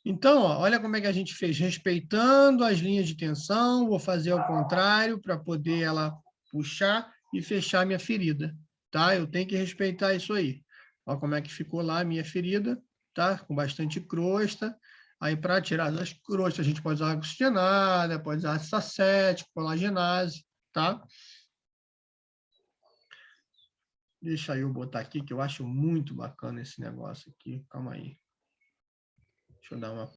Então, ó, olha como é que a gente fez, respeitando as linhas de tensão, vou fazer ao contrário para poder ela puxar e fechar minha ferida, tá? Eu tenho que respeitar isso aí. Olha como é que ficou lá a minha ferida, tá? Com bastante crosta. Aí, para tirar as crostas, a gente pode usar água oxigenada, pode usar ácido acético, colagenase, tá? Deixa eu botar aqui, que eu acho muito bacana esse negócio aqui. Calma aí. Deixa eu dar uma